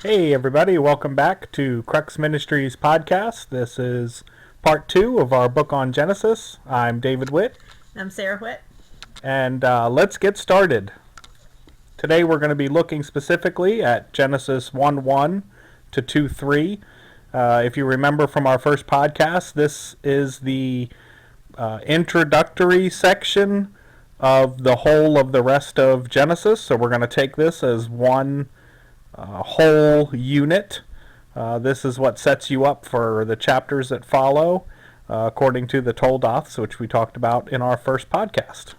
Hey, everybody, welcome back to Crux Ministries podcast. This is part two of our book on Genesis. I'm David Witt, I'm Sarah Whit. and let's get started. Today we're going to be looking specifically at Genesis 1:1 to 2:3. If you remember from our first podcast, this is the introductory section of the whole of the rest of Genesis, so we're going to take this as one whole unit. This is what sets you up for the chapters that follow, according to the Toldoths, which we talked about in our first podcast.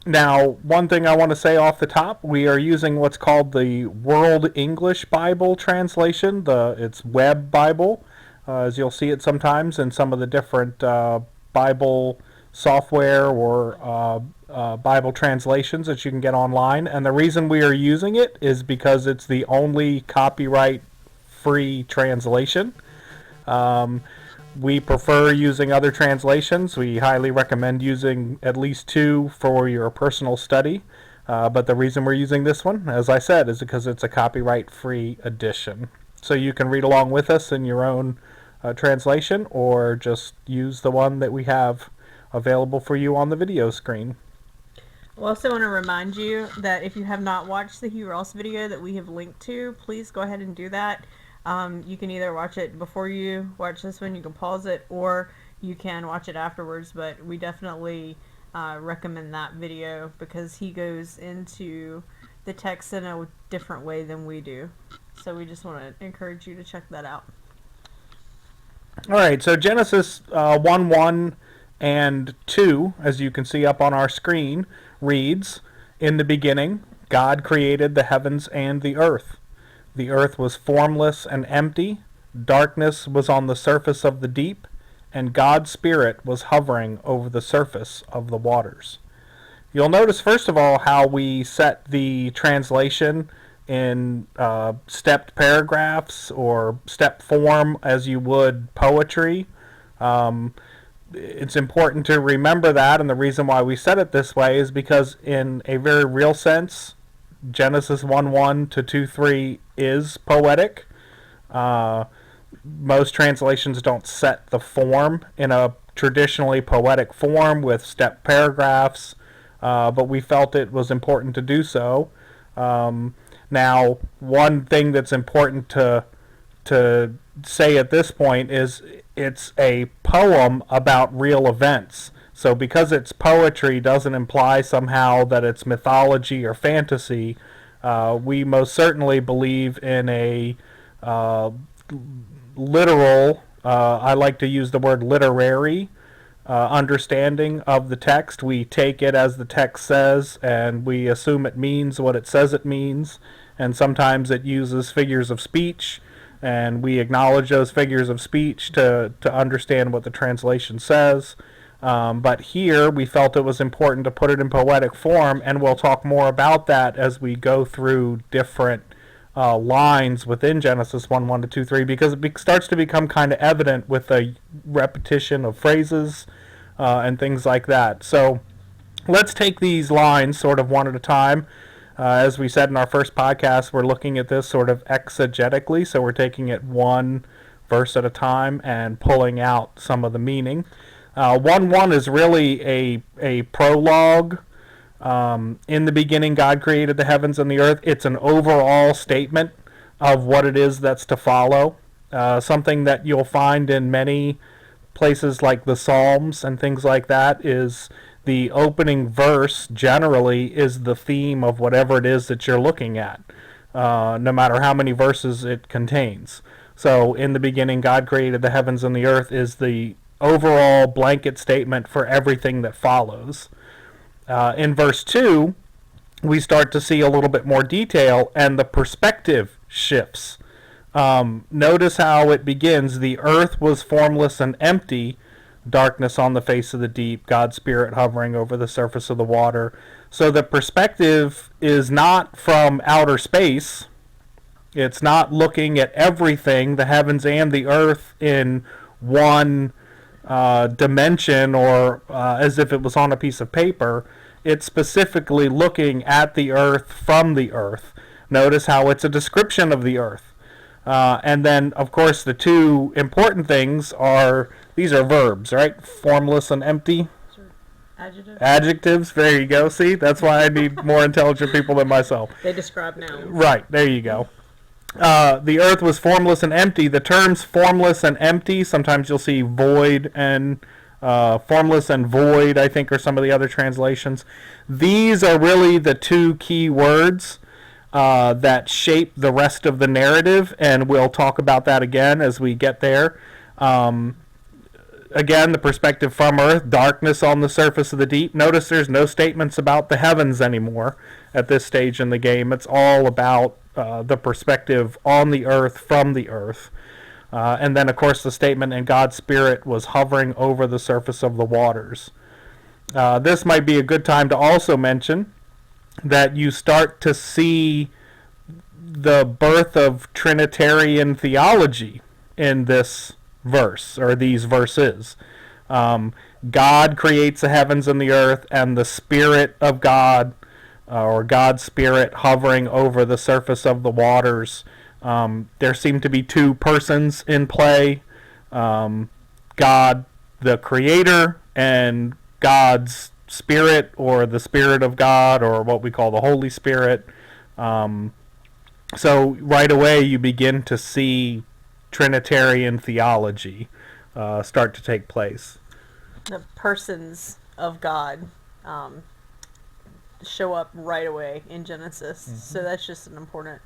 Now, one thing I want to say off the top, we are using what's called the World English Bible translation. It's Web Bible, as you'll see it sometimes in some of the different Bible software or Bible translations that you can get online. And the reason we are using it is because it's the only copyright-free translation. We prefer using other translations. We highly recommend using at least two for your personal study. But the reason we're using this one, as I said, is because it's a copyright-free edition. So you can read along with us in your own translation, or just use the one that we have available for you on the video screen. I also want to remind you that if you have not watched the Hugh Ross video that we have linked to, please go ahead and do that. You can either watch it before you watch this one, you can pause it, or you can watch it afterwards, but we definitely recommend that video because he goes into the text in a different way than we do. So we just want to encourage you to check that out. All right, so Genesis 1:1 and 2, as you can see up on our screen, reads, "In the beginning, God created the heavens and the earth. The earth was formless and empty. Darkness was on the surface of the deep, and God's Spirit was hovering over the surface of the waters." You'll notice, first of all, how we set the translation in stepped paragraphs or step form as you would poetry. It's important to remember that, and the reason why we set it this way is because in a very real sense, Genesis 1:1 to 2:3 is poetic. Most translations don't set the form in a traditionally poetic form with step paragraphs, but we felt it was important to do so. Now, one thing that's important to say at this point is it's a poem about real events. So because it's poetry doesn't imply somehow that it's mythology or fantasy. We most certainly believe in a literal, I like to use the word literary, understanding of the text. We take it as the text says, and we assume it means what it says it means. And sometimes it uses figures of speech, and we acknowledge those figures of speech to understand what the translation says. But here we felt it was important to put it in poetic form, and we'll talk more about that as we go through different lines within Genesis 1:1 to 2:3, because it starts to become kind of evident with a repetition of phrases and things like that. So let's take these lines sort of one at a time. As we said in our first podcast, we're looking at this sort of exegetically, so we're taking it one verse at a time and pulling out some of the meaning. 1:1 is really a prologue. In the beginning, God created the heavens and the earth. It's an overall statement of what it is that's to follow. Something that you'll find in many places like the Psalms and things like that is the opening verse generally is the theme of whatever it is that you're looking at, no matter how many verses it contains. So, in the beginning, God created the heavens and the earth is the overall blanket statement for everything that follows. In verse 2, we start to see a little bit more detail, and the perspective shifts. Notice how it begins. The earth was formless and empty, darkness on the face of the deep, God's Spirit hovering over the surface of the water. So the perspective is not from outer space. It's not looking at everything, the heavens and the earth, in one dimension or as if it was on a piece of paper. it's specifically looking at the earth from the earth. Notice how it's a description of the earth. And then, of course, the two important things are, these are verbs, right? Formless and empty. Adjective? Adjectives. There you go. See, that's why I need more intelligent people than myself. They describe nouns. Right, there you go. The earth was formless and empty. The terms formless and empty, sometimes you'll see void and formless and void, I think, are some of the other translations. These are really the two key words that shape the rest of the narrative, and we'll talk about that again as we get there. Again, the perspective from earth, darkness on the surface of the deep. Notice there's no statements about the heavens anymore at this stage in the game. It's all about the perspective on the earth, from the earth. And then, of course, the statement, and God's Spirit was hovering over the surface of the waters. This might be a good time to also mention that you start to see the birth of Trinitarian theology in this verse, or these verses. God creates the heavens and the earth, and the Spirit of God, or God's Spirit, hovering over the surface of the waters. There seem to be two persons in play. God, the Creator, and God's Spirit, or the Spirit of God, or what we call the Holy Spirit. So right away you begin to see Trinitarian theology start to take place. The persons of God show up right away in Genesis. Mm-hmm. So that's just an important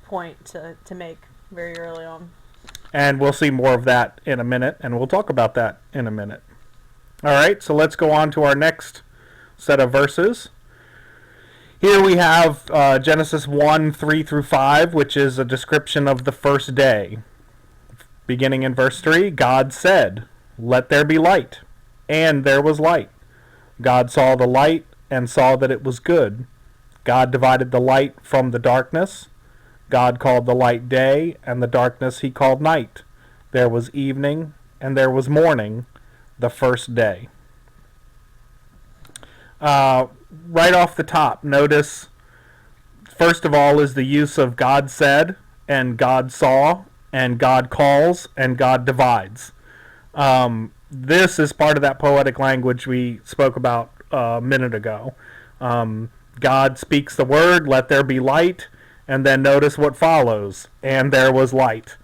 point to make very early on. And we'll see more of that in a minute, and we'll talk about that in a minute. All right, so let's go on to our next set of verses. Here we have Genesis 1, 3 through 5, which is a description of the first day. Beginning in verse 3, God said, "Let there be light," and there was light. God saw the light and saw that it was good. God divided the light from the darkness. God called the light day, and the darkness he called night. There was evening, and there was morning, the first day. Right off the top, notice, first of all, is the use of God said, and God saw, and God calls, and God divides. This is part of that poetic language we spoke about a minute ago. God speaks the word, let there be light, and then notice what follows, and there was light.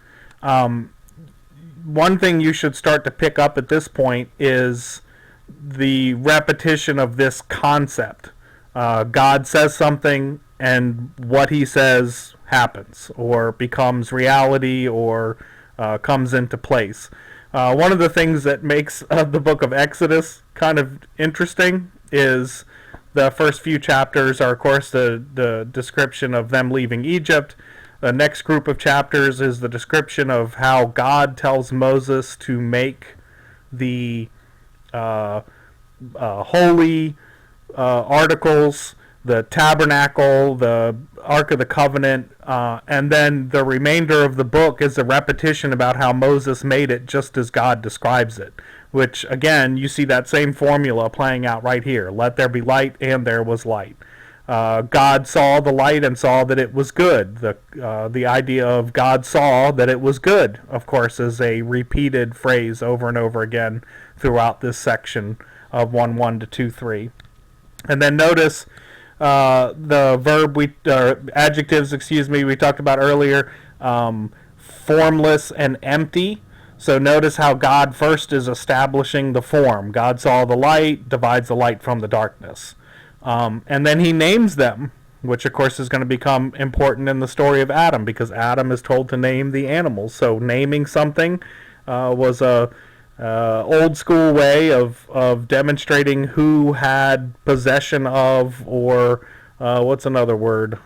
One thing you should start to pick up at this point is the repetition of this concept. God says something, and what he says happens, or becomes reality, or comes into place. One of the things that makes the book of Exodus kind of interesting is the first few chapters are, of course, the description of them leaving Egypt. The next group of chapters is the description of how God tells Moses to make the holy articles, the tabernacle, the Ark of the Covenant, and then the remainder of the book is a repetition about how Moses made it just as God describes it, which, again, you see that same formula playing out right here. Let there be light, and there was light. God saw the light and saw that it was good. The idea of God saw that it was good, of course, is a repeated phrase over and over again throughout this section of 1:1 to 2:3. And then notice the adjectives, we talked about earlier, formless and empty. So notice how God first is establishing the form. God saw the light, divides the light from the darkness. And then he names them, which of course is going to become important in the story of Adam, because Adam is told to name the animals. So naming something was a old school way of demonstrating who had possession of, or what's another word?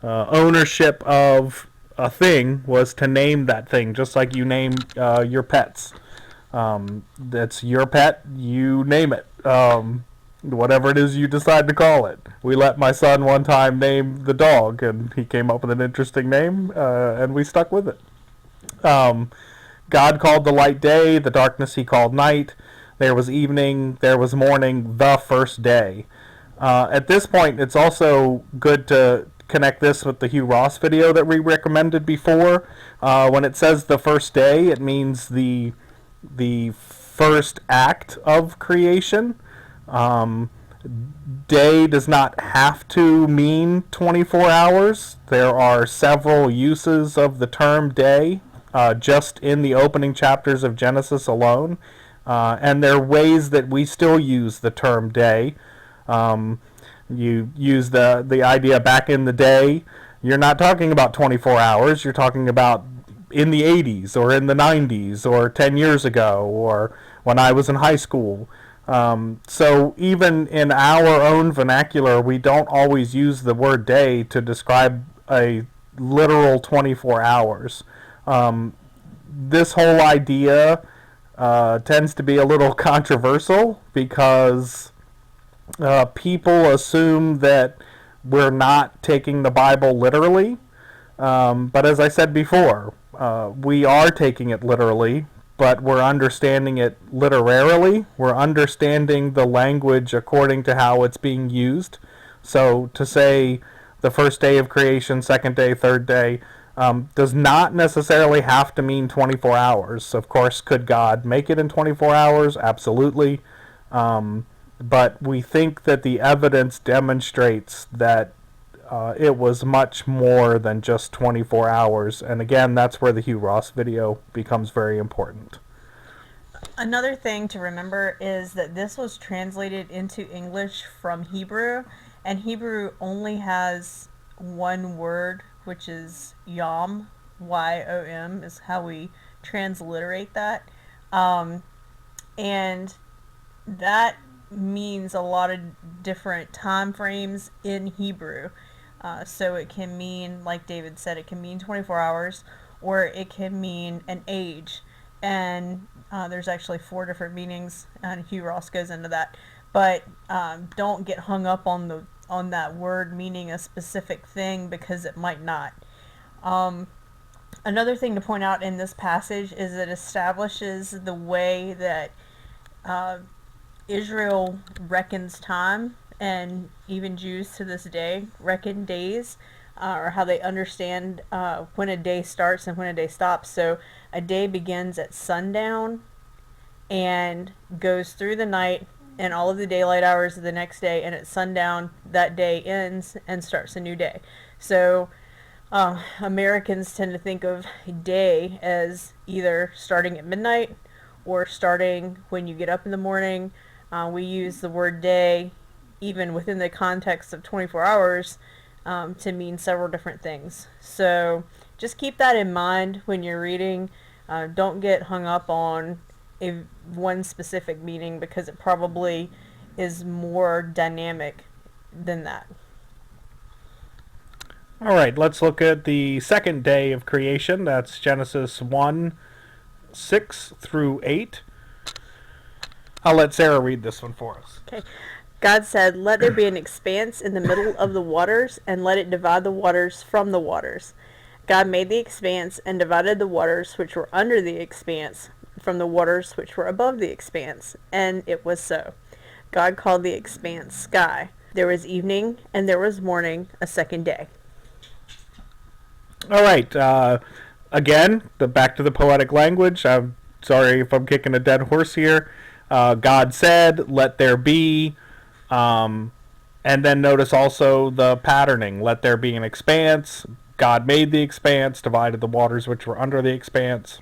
Ownership of a thing, was to name that thing, just like you name your pets. That's your pet, you name it. Whatever it is you decide to call it. We let my son one time name the dog, and he came up with an interesting name, and we stuck with it. God called the light day, the darkness he called night. there was evening, there was morning, the first day. At this point, it's also good to connect this with the Hugh Ross video that we recommended before. When it says the first day, it means the first act of creation. Day does not have to mean 24 hours. There are several uses of the term day just in the opening chapters of Genesis alone. And there are ways that we still use the term day. You use the idea back in the day. You're not talking about 24 hours. You're talking about in the 80s or in the 90s or 10 years ago or when I was in high school. So even in our own vernacular, we don't always use the word day to describe a literal 24 hours. This whole idea tends to be a little controversial because people assume that we're not taking the Bible literally. But as I said before, we are taking it literally, but we're understanding it literarily. We're understanding the language according to how it's being used. So to say the first day of creation, second day, third day, does not necessarily have to mean 24 hours. Of course, could God make it in 24 hours? Absolutely. But we think that the evidence demonstrates that it was much more than just 24 hours. And again, that's where the Hugh Ross video becomes very important. Another thing to remember is that this was translated into English from Hebrew, and Hebrew only has one word, which is yom, Y-O-M, is how we transliterate that. And that means a lot of different time frames in Hebrew. So it can mean, like David said, it can mean 24 hours, or it can mean an age. And there's actually 4 different meanings, and Hugh Ross goes into that. But don't get hung up on that word meaning a specific thing, because it might not. Another thing to point out in this passage is it establishes the way that Israel reckons time, and even Jews to this day reckon days, or how they understand when a day starts and when a day stops. So a day begins at sundown and goes through the night and all of the daylight hours of the next day, and at sundown that day ends and starts a new day. So Americans tend to think of day as either starting at midnight or starting when you get up in the morning. We use the word day, even within the context of 24 hours, to mean several different things. So just keep that in mind when you're reading. Don't get hung up on one specific meaning, because it probably is more dynamic than that. All right, let's look at the second day of creation. That's Genesis 1:6 through 8. I'll let Sarah read this one for us. Okay. God said, "Let there be an expanse in the middle of the waters, and let it divide the waters from the waters." God made the expanse and divided the waters which were under the expanse from the waters which were above the expanse, and it was so. God called the expanse sky. There was evening and there was morning, a second day. All right, again, back to the poetic language. I'm sorry if I'm kicking a dead horse here. God said, "Let there be," and then notice also the patterning. Let there be an expanse. God made the expanse, divided the waters which were under the expanse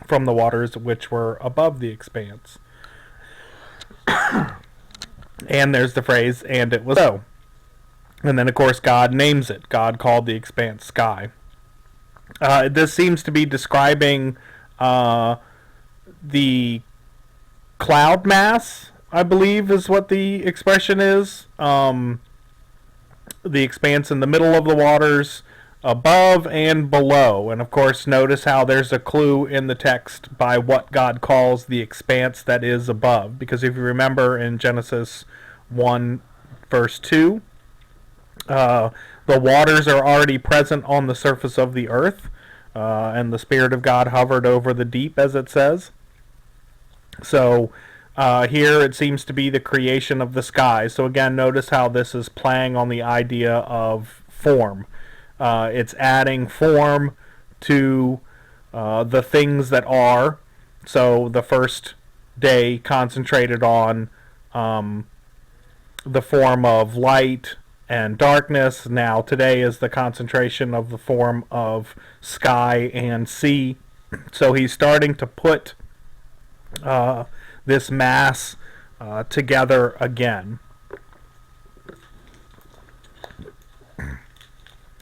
from the waters which were above the expanse. And there's the phrase, "and it was so." And then, of course, God names it. God called the expanse sky. This seems to be describing the cloud mass, I believe is what the expression is. The expanse in the middle of the waters, above and below. And of course, notice how there's a clue in the text by what God calls the expanse that is above. Because if you remember in Genesis 1 verse 2, the waters are already present on the surface of the earth, and the Spirit of God hovered over the deep, as it says. So Here it seems to be the creation of the sky. So again, notice how this is playing on the idea of form. It's adding form to the things that are. So the first day concentrated on the form of light and darkness. Now today is the concentration of the form of sky and sea. So he's starting to put this mass together again.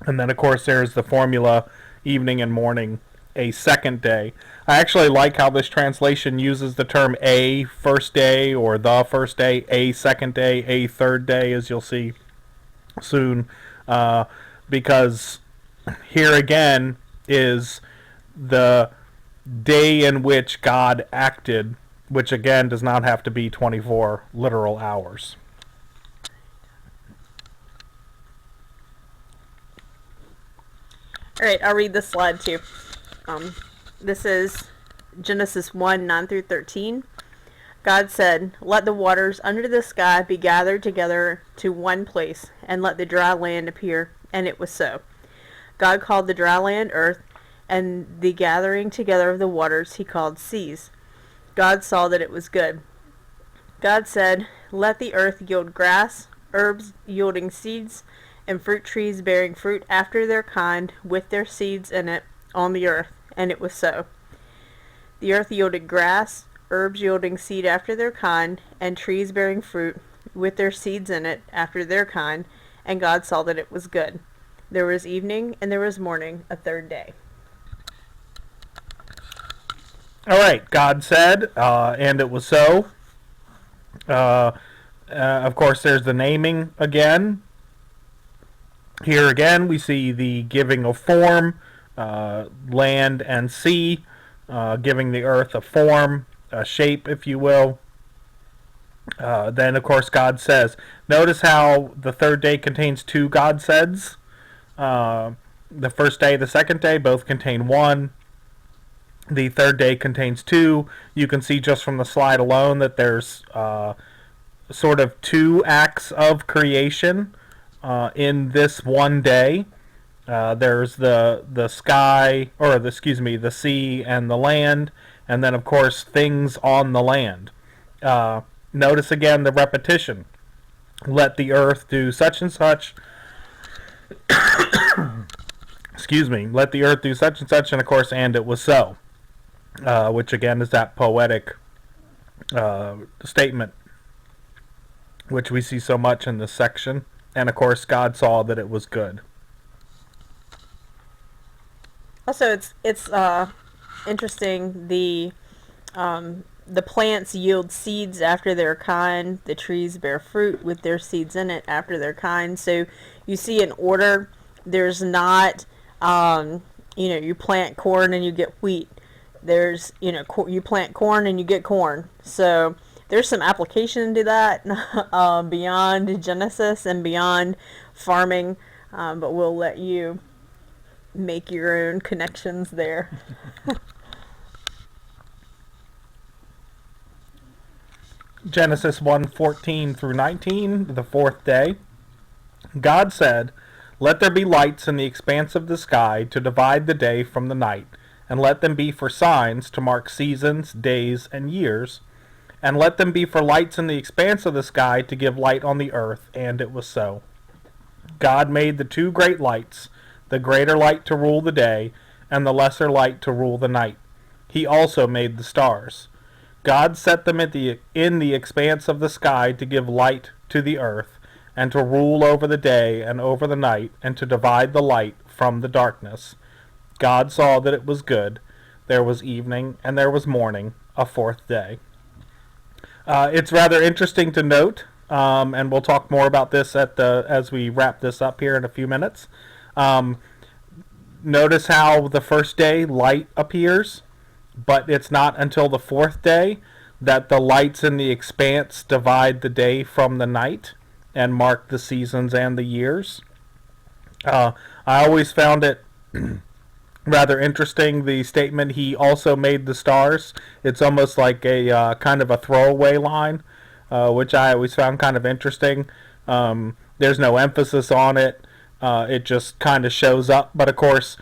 And then, of course, there's the formula evening and morning, a second day. I actually like how this translation uses the term a first day or the first day, a second day, a third day, as you'll see soon, because here again is the day in which God acted, which again does not have to be 24 literal hours. All right, I'll read this slide too. This is Genesis 1, 9 through 13. God said, "Let the waters under the sky be gathered together to one place, and let the dry land appear." And it was so. God called the dry land earth, and the gathering together of the waters he called seas. God saw that it was good. God said, "Let the earth yield grass, herbs yielding seeds, and fruit trees bearing fruit after their kind, with their seeds in it, on the earth." And it was so. The earth yielded grass, herbs yielding seed after their kind, and trees bearing fruit, with their seeds in it, after their kind. And God saw that it was good. There was evening, and there was morning, a third day. All right, God said, and it was so. Of course, there's the naming again. Here again, we see the giving of form, land and sea, giving the earth a form, a shape, if you will. Then, of course, God says. Notice how the third day contains two God says. The first day, the second day, both contain one. The third day contains two. You can see just from the slide alone that there's sort of two acts of creation in this one day. There's the sky, or the sea and the land, and then of course things on the land. Notice again the repetition. Let the earth do such and such. Let the earth do such and such, and of course, and it was so. Which again is that poetic statement, which we see so much in this section. And of course, God saw that it was good. Also, it's interesting. The plants yield seeds after their kind. The trees bear fruit with their seeds in it after their kind. So you see an order. There's not, you plant corn and you get wheat. There's, you plant corn and you get corn. So there's some application to that beyond Genesis and beyond farming, but we'll let you make your own connections there. Genesis 1:14 through 19, the fourth day. God said, "Let there be lights in the expanse of the sky to divide the day from the night, and let them be for signs to mark seasons, days, and years, and let them be for lights in the expanse of the sky to give light on the earth." And it was so. God made the two great lights, the greater light to rule the day, and the lesser light to rule the night. He also made the stars. God set them in the expanse of the sky to give light to the earth, and to rule over the day and over the night, and to divide the light from the darkness. God saw that it was good. There was evening, and there was morning, a fourth day. It's rather interesting to note, and we'll talk more about this as we wrap this up here in a few minutes. Notice how the first day light appears, but it's not until the fourth day that the lights in the expanse divide the day from the night and mark the seasons and the years. I always found it rather interesting, the statement, he also made the stars. It's almost like a kind of a throwaway line, which I always found kind of interesting. There's no emphasis on it. It just kind of shows up. But of course,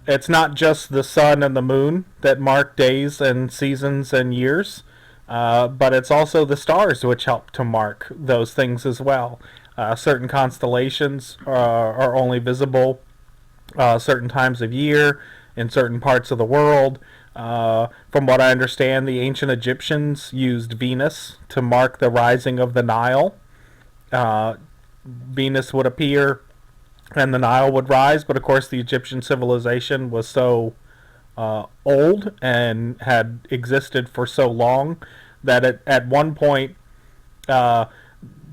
it's not just the sun and the moon that mark days and seasons and years, but it's also the stars which help to mark those things as well. Certain constellations are only visible certain times of year in certain parts of the world. From what I understand, the ancient Egyptians used Venus to mark the rising of the Nile. Venus would appear and the Nile would rise, but of course, the Egyptian civilization was so old and had existed for so long that at one point, uh,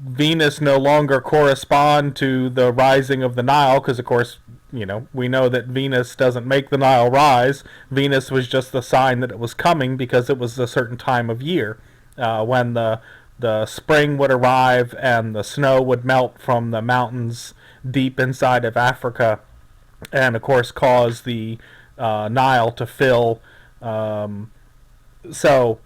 Venus no longer correspond to the rising of the Nile, because of course, we know that Venus doesn't make the Nile rise. Venus was just the sign that it was coming because it was a certain time of year when the spring would arrive and the snow would melt from the mountains deep inside of Africa, and of course cause the Nile to fill. So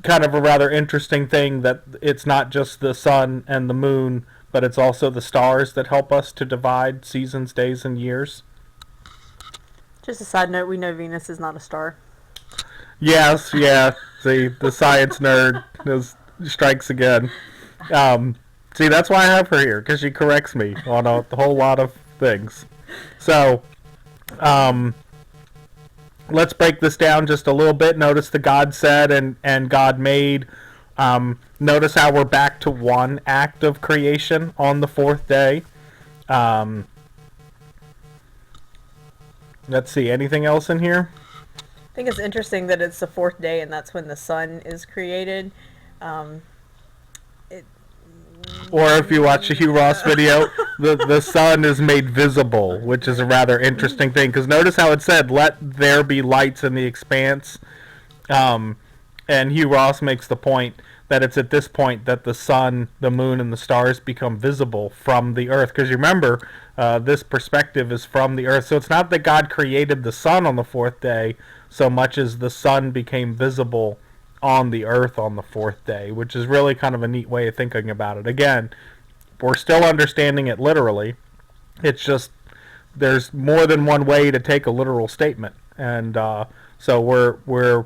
kind of a rather interesting thing that it's not just the sun and the moon, but it's also the stars that help us to divide seasons, days, and years. Just a side note, we know Venus is not a star. Yes, yeah. See, the science nerd strikes again. See, that's why I have her here, because she corrects me on a whole lot of things. So, let's break this down just a little bit. Notice the God said and God made. Notice how we're back to one act of creation on the fourth day. Let's see, anything else in here? I think it's interesting that it's the fourth day and that's when the sun is created. Or if you watch a Hugh Ross video, the sun is made visible, which is a rather interesting thing. Because notice how it said, "Let there be lights in the expanse," and Hugh Ross makes the point that it's at this point that the sun, the moon, and the stars become visible from the earth. Because you remember, this perspective is from the earth, so it's not that God created the sun on the fourth day so much as the sun became visible on the earth on the fourth day, which is really kind of a neat way of thinking about it. Again, we're still understanding it literally. It's just there's more than one way to take a literal statement, and so we're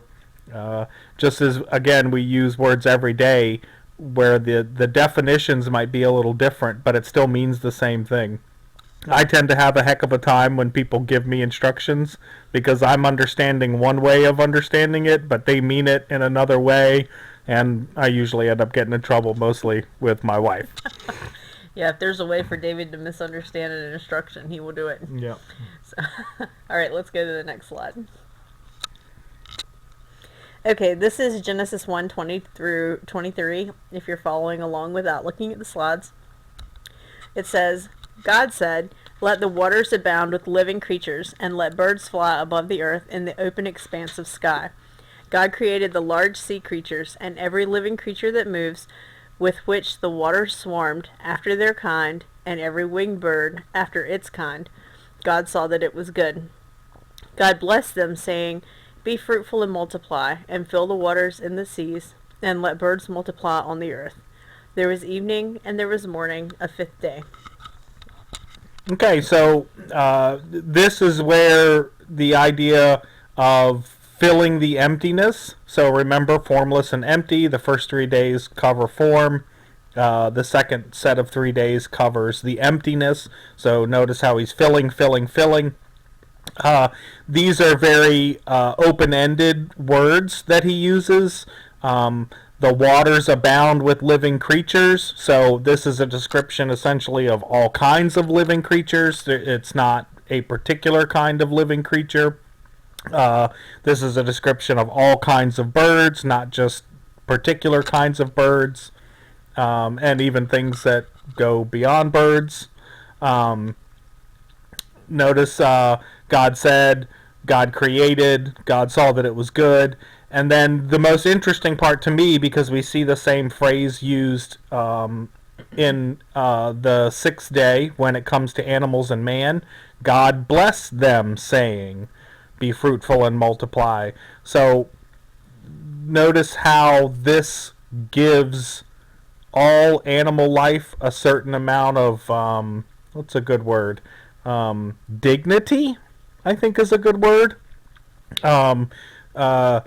just as again we use words every day where the definitions might be a little different, but it still means the same thing. I tend to have a heck of a time when people give me instructions because I'm understanding one way of understanding it, but they mean it in another way, and I usually end up getting in trouble, mostly with my wife. Yeah, if there's a way for David to misunderstand an instruction, he will do it. Yeah. So, all right, let's go to the next slide. Okay, this is Genesis 1:20 through 23, if you're following along without looking at the slides. It says, God said, "Let the waters abound with living creatures, and let birds fly above the earth in the open expanse of sky." God created the large sea creatures, and every living creature that moves, with which the waters swarmed, after their kind, and every winged bird after its kind. God saw that it was good. God blessed them, saying, "Be fruitful and multiply, and fill the waters in the seas, and let birds multiply on the earth." There was evening, and there was morning, a fifth day. Okay, so this is where the idea of filling the emptiness. So remember, formless and empty. The first 3 days cover form. The second set of 3 days covers the emptiness. So notice how he's filling. These are very open-ended words that he uses. The waters abound with living creatures. So this is a description essentially of all kinds of living creatures. It's not a particular kind of living creature. This is a description of all kinds of birds, not just particular kinds of birds, and even things that go beyond birds. Notice God said, God created, God saw that it was good. And then the most interesting part to me, because we see the same phrase used in the sixth day when it comes to animals and man, God blessed them, saying. be fruitful and multiply. So notice how this gives all animal life a certain amount of what's a good word? Dignity, I think, is a good word. Um, uh,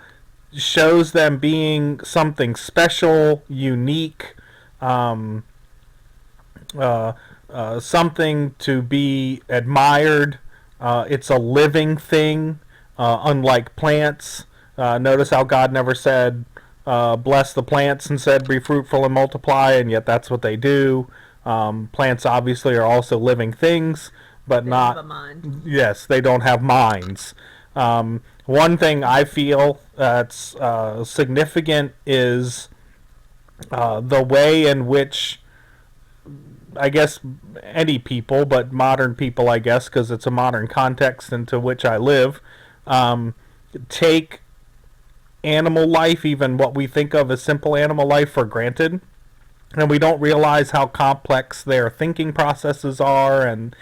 Shows them being something special, unique, um, something to be admired. It's a living thing, unlike plants. Notice how God never said, bless the plants and said, be fruitful and multiply, and yet that's what they do. Plants obviously are also living things, but They not. have a mind. Yes, they don't have minds. One thing I feel that's significant is the way in which, I guess, any people, but modern people, I guess, because it's a modern context into which I live, take animal life, even what we think of as simple animal life, for granted. And we don't realize how complex their thinking processes are, and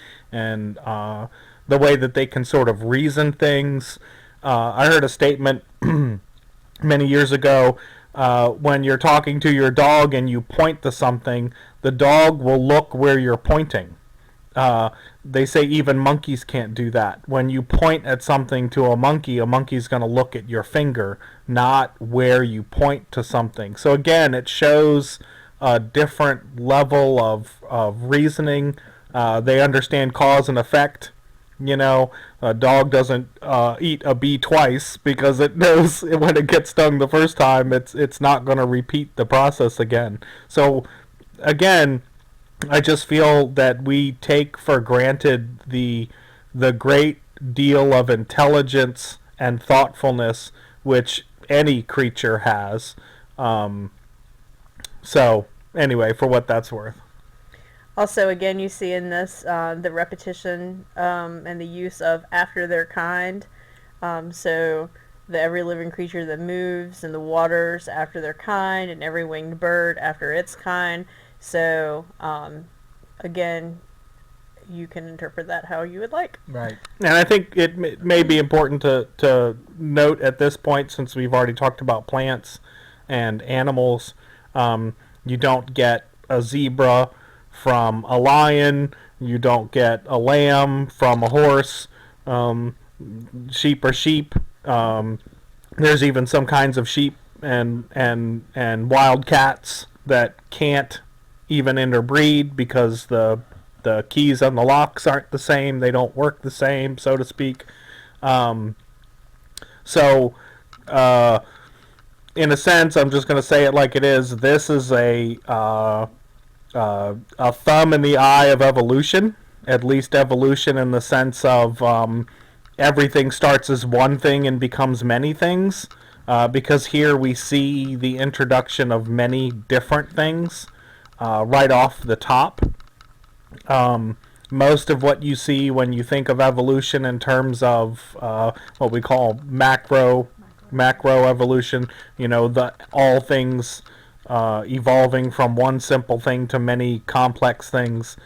the way that they can sort of reason things. I heard a statement many years ago, when you're talking to your dog and you point to something, the dog will look where you're pointing. They say even monkeys can't do that. When you point at something to a monkey's going to look at your finger, not where you point to something. So again, it shows a different level of reasoning. They understand cause and effect. You know, a dog doesn't eat a bee twice because it knows when it gets stung the first time, it's not going to repeat the process again. So, again, I just feel that we take for granted the great deal of intelligence and thoughtfulness which any creature has. So, anyway, for what that's worth. Also, again, you see in this the repetition and the use of after their kind. So the every living creature that moves in the waters after their kind, and every winged bird after its kind. So again, you can interpret that how you would like. Right. And I think it may be important to note at this point, since we've already talked about plants and animals, you don't get a zebra from a lion, you don't get a lamb from a horse, sheep are sheep. There's even some kinds of sheep and wild cats that can't even interbreed because the keys on the locks aren't the same, they don't work the same, so to speak. So in a sense, I'm just going to say it like it is. This is a thumb in the eye of evolution, at least evolution in the sense of everything starts as one thing and becomes many things, because here we see the introduction of many different things right off the top. Most of what you see when you think of evolution in terms of what we call macro evolution, all things evolving from one simple thing to many complex things,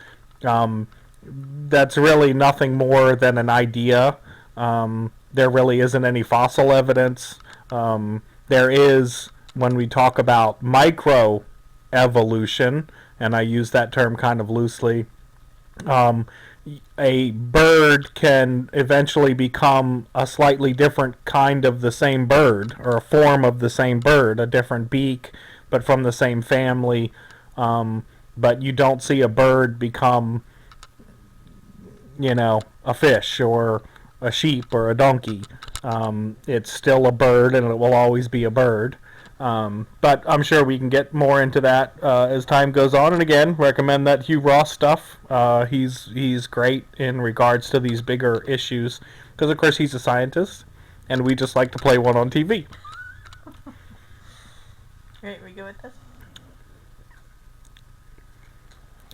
that's really nothing more than an idea. There really isn't any fossil evidence. There is, when we talk about micro evolution, and I use that term kind of loosely, a bird can eventually become a slightly different kind of the same bird, or a form of the same bird, a different beak, but from the same family. But you don't see a bird become, a fish or a sheep or a donkey. It's still a bird, and it will always be a bird. But I'm sure we can get more into that as time goes on. And again, recommend that Hugh Ross stuff. He's great in regards to these bigger issues, because of course he's a scientist, and we just like to play one on TV. Alright, we go with this?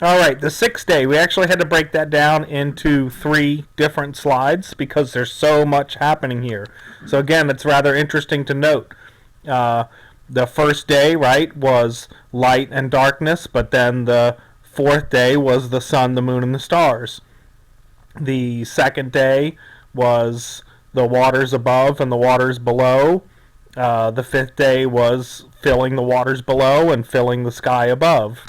All right, the 6th day. We actually had to break that down into 3 different slides because there's so much happening here. So again, it's rather interesting to note. The first day, right, was light and darkness, but then the 4th day was the sun, the moon, and the stars. The 2nd day was the waters above and the waters below. The fifth day was filling the waters below and filling the sky above.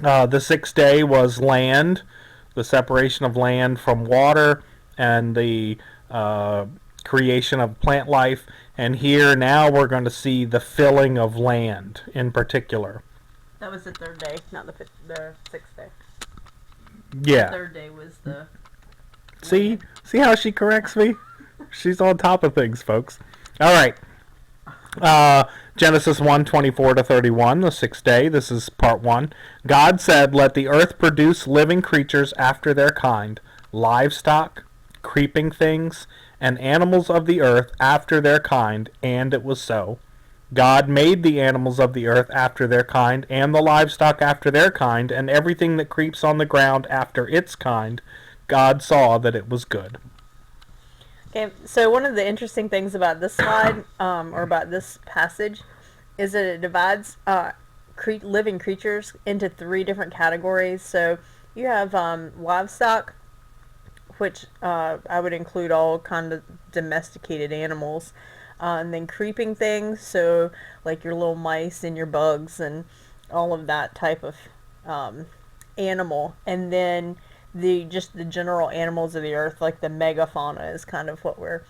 The sixth day was land, the separation of land from water, and the creation of plant life. And here now we're going to see the filling of land in particular. That was the third day, not the sixth day. Yeah. The third day was the... See how she corrects me? She's on top of things, folks. All right. Genesis 1:24-31, the sixth day. This is part 1. God said, "Let the earth produce living creatures after their kind, livestock, creeping things, and animals of the earth after their kind, and it was so. God made the animals of the earth after their kind, and the livestock after their kind, and everything that creeps on the ground after its kind. God saw that it was good." Okay, so one of the interesting things about this slide, or about this passage, is that it divides living creatures into 3 different categories. So you have livestock, which I would include all kind of domesticated animals, and then creeping things, so like your little mice and your bugs and all of that type of animal, and then the general animals of the earth, like the megafauna, is kind of what we're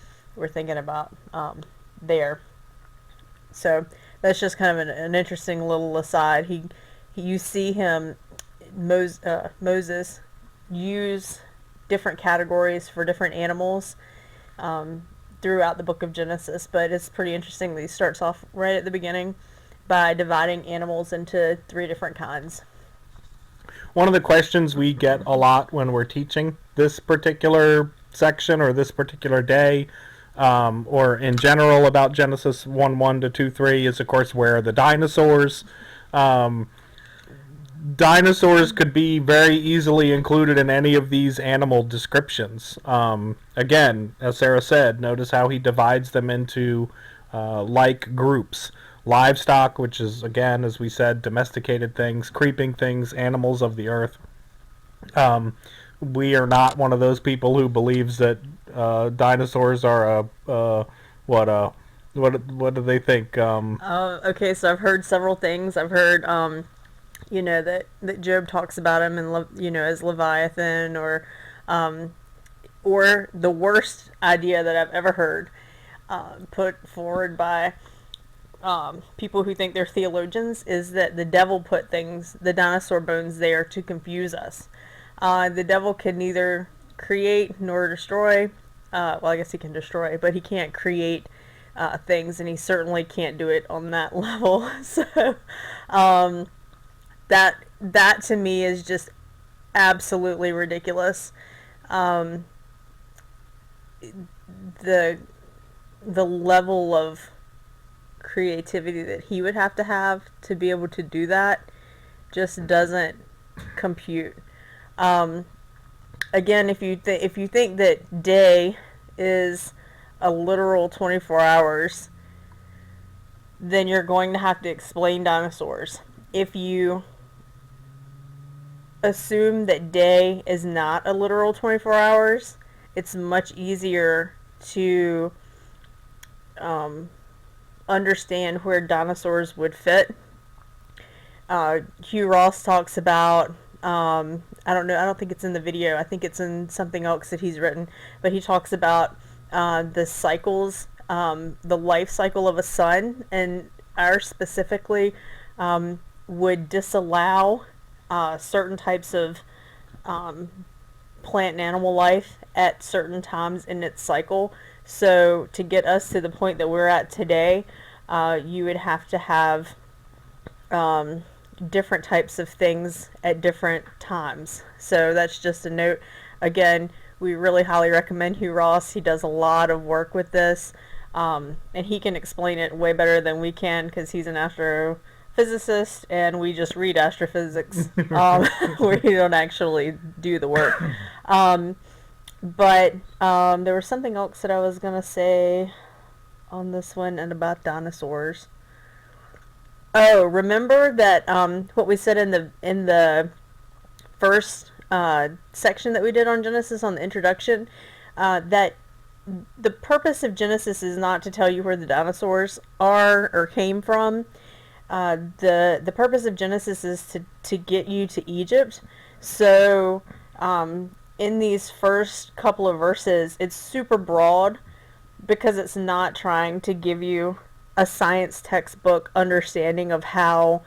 thinking about there. So that's just kind of an interesting little aside. You see him, Moses, use different categories for different animals throughout the book of Genesis, but it's pretty interesting that he starts off right at the beginning by dividing animals into 3 different kinds. One of the questions we get a lot when we're teaching this particular section or this particular day, or in general about Genesis 1:1 to 2:3, is of course, where are the dinosaurs? Dinosaurs could be very easily included in any of these animal descriptions. Again, as Sarah said, notice how he divides them into like groups. Livestock, which is, again, as we said, domesticated things, creeping things, animals of the earth. We are not one of those people who believes that dinosaurs are what do they think? Okay, so I've heard several things. I've heard that Job talks about him and as Leviathan, or the worst idea that I've ever heard put forward by people who think they're theologians, is that the devil put the dinosaur bones there to confuse us. The devil can neither create nor destroy. Well, I guess he can destroy, but he can't create things, and he certainly can't do it on that level. So that to me is just absolutely ridiculous. The level of creativity that he would have to be able to do that just doesn't compute. Again, if you think that day is a literal 24 hours, then you're going to have to explain dinosaurs. If you assume that day is not a literal 24 hours, it's much easier to understand where dinosaurs would fit. Hugh Ross talks about, I don't think it's in the video, I think it's in something else that he's written, but he talks about the cycles, the life cycle of a sun, and ours specifically would disallow certain types of plant and animal life at certain times in its cycle. So to get us to the point that we're at today, you would have to have different types of things at different times. So that's just a note. Again, we really highly recommend Hugh Ross. He does a lot of work with this, and he can explain it way better than we can, because he's an astrophysicist and we just read astrophysics. We don't actually do the work. But there was something else that I was gonna say on this one and about dinosaurs. Oh, remember that what we said in the first section that we did on Genesis, on the introduction, that the purpose of Genesis is not to tell you where the dinosaurs are or came from. The purpose of Genesis is to get you to Egypt. So in these first couple of verses, it's super broad because it's not trying to give you a science textbook understanding of how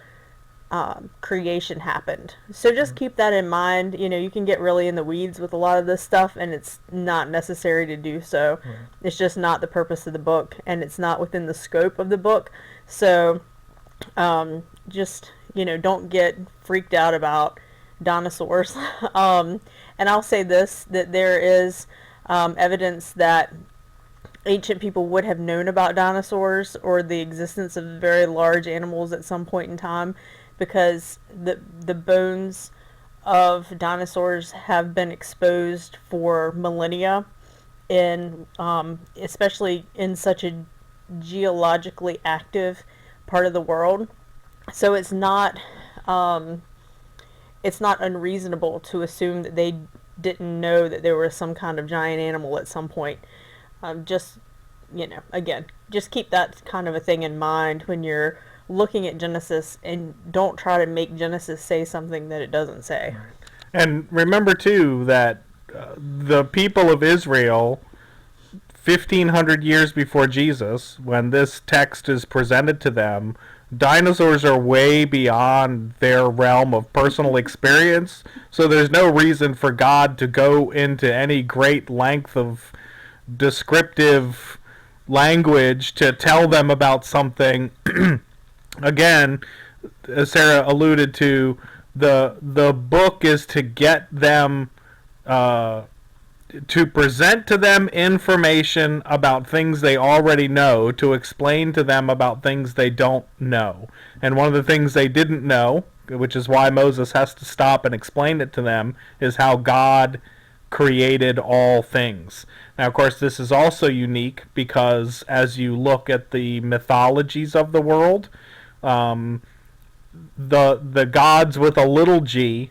creation happened. So just keep that in mind. You know, you can get really in the weeds with a lot of this stuff, and it's not necessary to do so. Right. It's just not the purpose of the book, and it's not within the scope of the book. So just, you know, don't get freaked out about dinosaurs. And I'll say this, that there is evidence that ancient people would have known about dinosaurs or the existence of very large animals at some point in time, because the bones of dinosaurs have been exposed for millennia, in especially in such a geologically active part of the world. So it's not unreasonable to assume that they didn't know that there was some kind of giant animal at some point. Just, you know, again, just keep that kind of a thing in mind when you're looking at Genesis, and don't try to make Genesis say something that it doesn't say. And remember, too, that the people of Israel, 1,500 years before Jesus, when this text is presented to them, dinosaurs are way beyond their realm of personal experience, so there's no reason for God to go into any great length of descriptive language to tell them about something. Again, as Sarah alluded to, the book is to get them to present to them information about things they already know, to explain to them about things they don't know. And one of the things they didn't know, which is why Moses has to stop and explain it to them, is how God created all things. Now, of course, this is also unique because as you look at the mythologies of the world, the gods with a little g,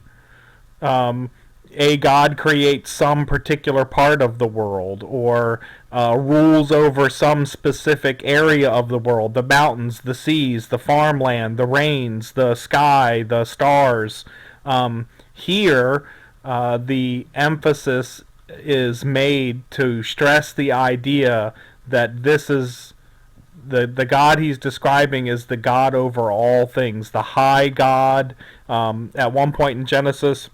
a god creates some particular part of the world, or rules over some specific area of the world, the mountains, the seas, the farmland, the rains, the sky, the stars. Here, the emphasis is made to stress the idea that this is the God he's describing is the God over all things, the high God. At one point in Genesis,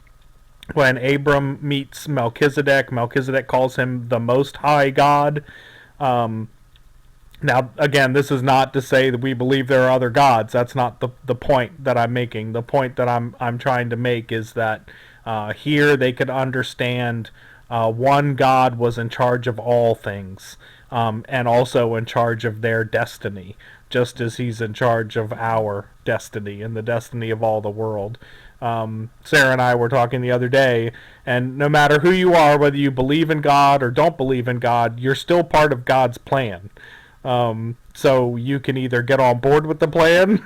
when Abram meets Melchizedek, Melchizedek calls him the Most High God. Now, again, this is not to say that we believe there are other gods. That's not the point that I'm making. The point that I'm trying to make is that here they could understand one God was in charge of all things, and also in charge of their destiny, just as he's in charge of our destiny and the destiny of all the world. Sarah and I were talking the other day, and no matter who you are, whether you believe in God or don't believe in God, you're still part of God's plan. So you can either get on board with the plan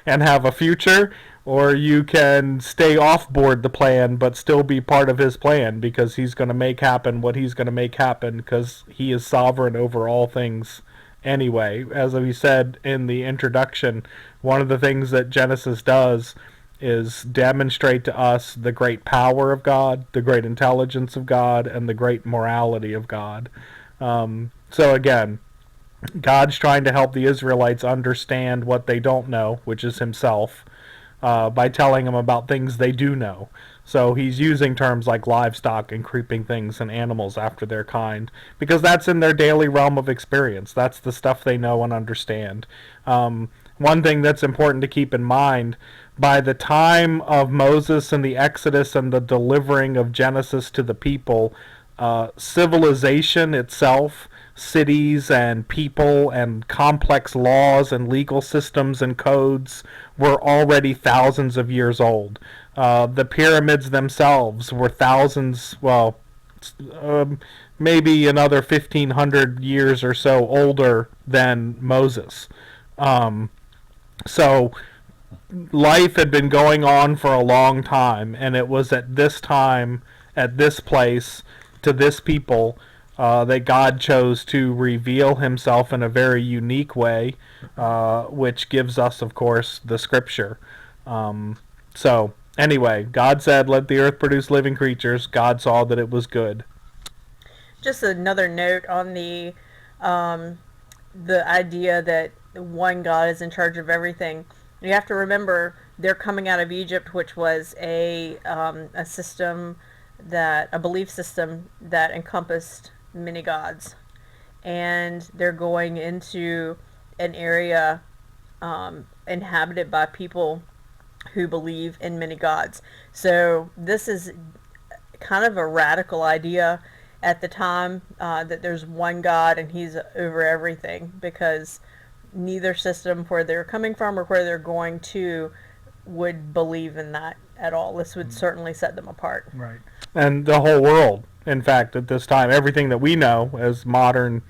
and have a future, or you can stay off board the plan but still be part of his plan, because he's going to make happen what he's going to make happen, because he is sovereign over all things anyway. As we said in the introduction, one of the things that Genesis does is demonstrate to us the great power of God, the great intelligence of God, and the great morality of God. So again, God's trying to help the Israelites understand what they don't know, which is himself, by telling them about things they do know. So he's using terms like livestock and creeping things and animals after their kind, because that's in their daily realm of experience. That's the stuff they know and understand. One thing that's important to keep in mind, by the time of Moses and the Exodus and the delivering of Genesis to the people, civilization itself, cities and people and complex laws and legal systems and codes were already thousands of years old. The pyramids themselves were thousands, well, maybe another 1,500 years or so older than Moses. So life had been going on for a long time, and it was at this time, at this place, to this people, that God chose to reveal himself in a very unique way, which gives us, of course, the scripture. So, anyway, God said, "Let the earth produce living creatures." God saw that it was good. Just another note on the idea that one God is in charge of everything. You have to remember they're coming out of Egypt, which was a system that a belief system that encompassed many gods, and they're going into an area inhabited by people who believe in many gods. So this is kind of a radical idea at the time, that there's one God and he's over everything, because neither system where they're coming from or where they're going to would believe in that at all. This would certainly set them apart. Right. And the whole world, in fact, at this time, everything that we know as modern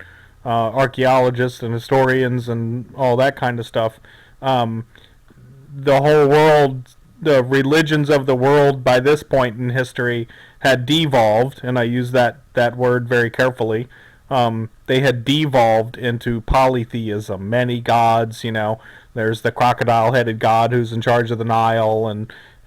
archaeologists and historians and all that kind of stuff, the whole world, the religions of the world by this point in history had devolved, and I use that word very carefully. They had devolved into polytheism, many gods. There's the crocodile-headed god who's in charge of the Nile,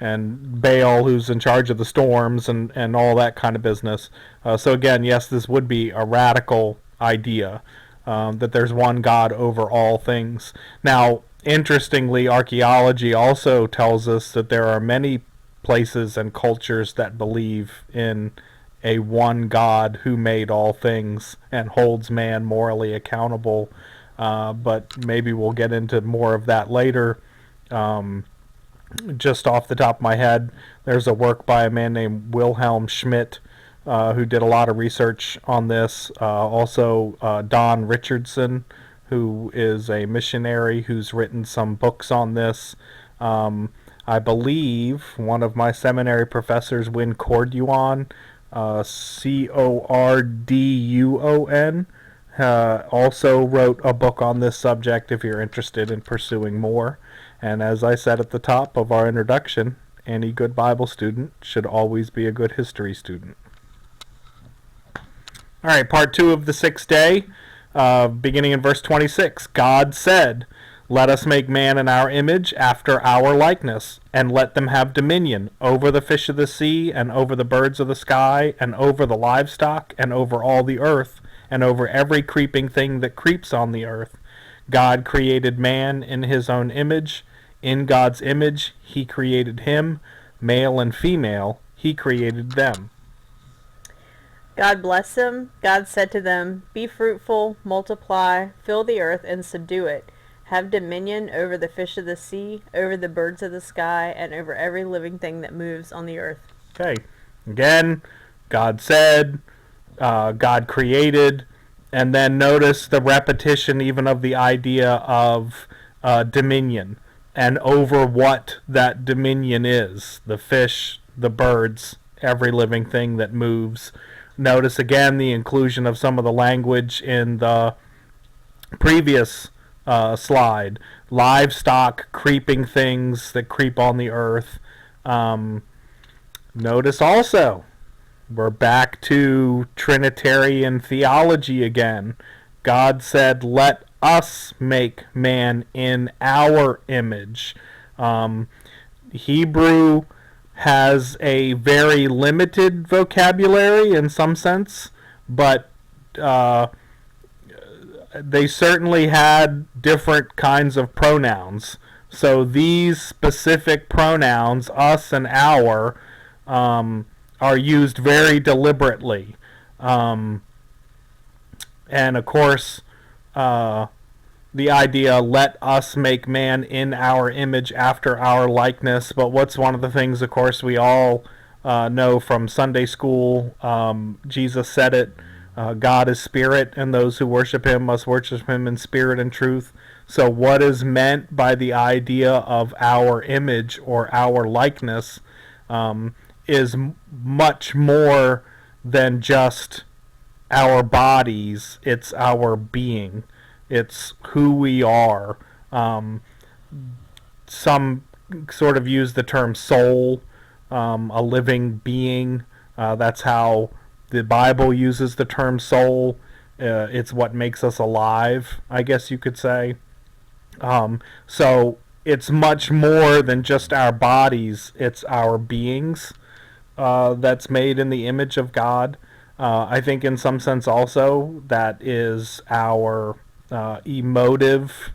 and Baal who's in charge of the storms, and all that kind of business. So again, yes, this would be a radical idea, that there's one God over all things. Now, interestingly, archaeology also tells us that there are many places and cultures that believe in a one God who made all things and holds man morally accountable. But maybe we'll get into more of that later. Just off the top of my head, there's a work by a man named Wilhelm Schmidt, who did a lot of research on this. Also, Don Richardson, who is a missionary who's written some books on this. I believe one of my seminary professors, Win Corduan, Corduon, also wrote a book on this subject if you're interested in pursuing more. And as I said at the top of our introduction, any good Bible student should always be a good history student. All right, part 2 of the 6th day, beginning in verse 26. God said, "Let us make man in our image, after our likeness, and let them have dominion over the fish of the sea, and over the birds of the sky, and over the livestock, and over all the earth, and over every creeping thing that creeps on the earth." God created man in his own image. In God's image, he created him. Male and female, he created them. God blessed them. God said to them, "Be fruitful, multiply, fill the earth, and subdue it. Have dominion over the fish of the sea, over the birds of the sky, and over every living thing that moves on the earth." Okay. Again, God said, God created, and then notice the repetition even of the idea of dominion and over what that dominion is. The fish, the birds, every living thing that moves. Notice again the inclusion of some of the language in the previous slide. Livestock, creeping things that creep on the earth. Notice also, we're back to Trinitarian theology again. God said, "Let us make man in our image." Hebrew has a very limited vocabulary in some sense, but they certainly had different kinds of pronouns. So these specific pronouns, us and our, are used very deliberately. And of course, the idea, "let us make man in our image after our likeness." But what's one of the things, of course, we all know from Sunday school? Jesus said it. God is spirit, and those who worship him must worship him in spirit and truth. So what is meant by the idea of our image or our likeness is much more than just our bodies. It's our being. It's who we are. Some sort of use the term soul, a living being. That's how The Bible uses the term soul. It's what makes us alive, I guess you could say. So it's much more than just our bodies, it's our beings that's made in the image of God. I think, in some sense, also, that is our emotive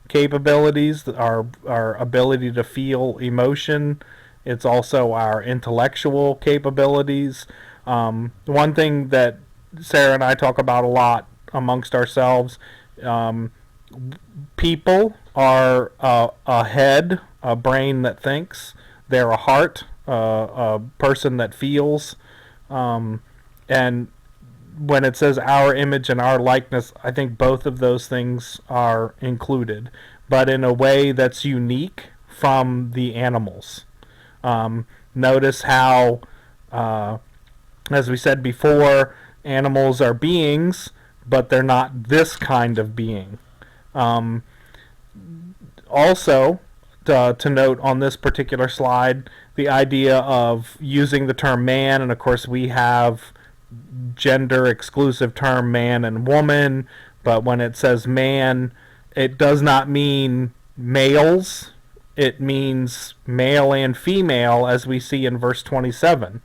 capabilities, our ability to feel emotion. It's also our intellectual capabilities. One thing that Sarah and I talk about a lot amongst ourselves, um, people are a head, a brain that thinks. They're a heart, a person that feels. And when it says our image and our likeness, I think both of those things are included, but in a way that's unique from the animals. Notice how, as we said before, animals are beings, but they're not this kind of being. Um, Also, to note on this particular slide, the idea of using the term man, and of course we have gender exclusive term man and woman, but when it says man, it does not mean males. It means male and female, as we see in verse 27.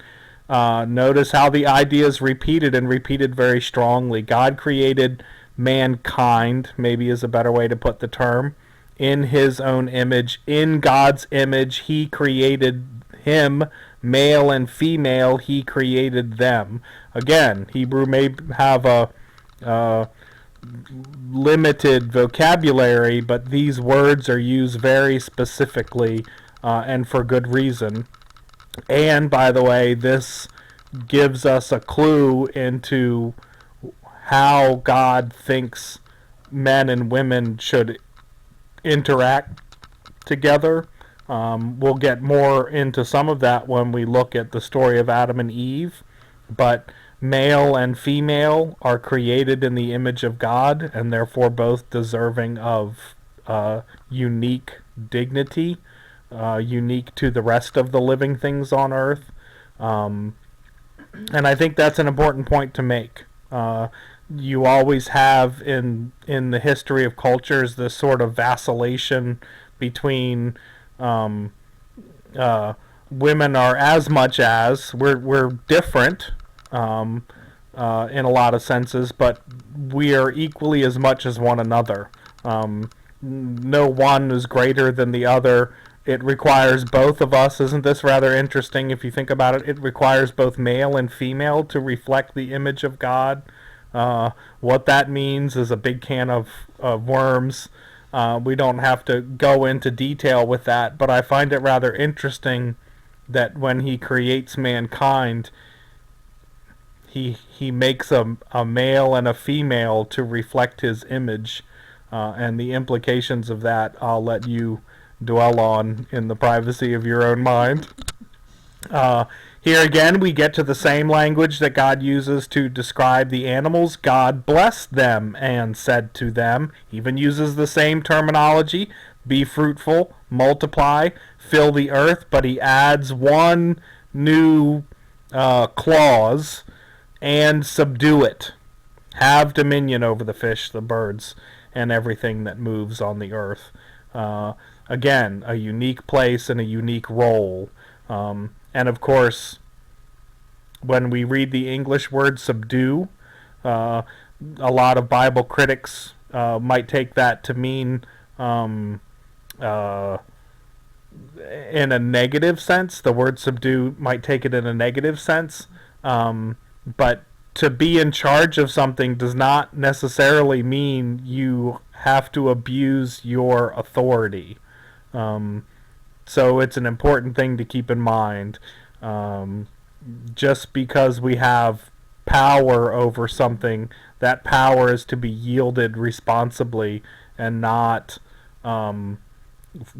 Notice how the idea is repeated, and repeated very strongly. God created mankind, maybe is a better way to put the term, in his own image. In God's image, he created him, male and female, he created them. Again, Hebrew may have a limited vocabulary, but these words are used very specifically and for good reason. And, by the way, this gives us a clue into how God thinks men and women should interact together. We'll get more into some of that when we look at the story of Adam and Eve, but male and female are created in the image of God, and therefore both deserving of unique dignity, unique to the rest of the living things on earth. And I think that's an important point to make. You always have in the history of cultures this sort of vacillation between women are as much as we're different in a lot of senses, but we are equally as much as one another. No one is greater than the other. It requires both of us. Isn't this rather interesting if you think about it? It requires both male and female to reflect the image of God. What that means is a big can of worms. We don't have to go into detail with that, but I find it rather interesting that when he creates mankind, he makes a male and a female to reflect his image, and the implications of that I'll let you dwell on in the privacy of your own mind. Here again, we get to the same language that God uses to describe the animals. God blessed them and said to them, even uses the same terminology, be fruitful, multiply, fill the earth, but he adds one new clause, and subdue it. Have dominion over the fish, the birds, and everything that moves on the earth. Again, a unique place and a unique role. And of course, when we read the English word subdue, a lot of Bible critics might take that to mean in a negative sense. The word subdue might take it in a negative sense. But to be in charge of something does not necessarily mean you have to abuse your authority. So it's an important thing to keep in mind. Just because we have power over something, that power is to be yielded responsibly and not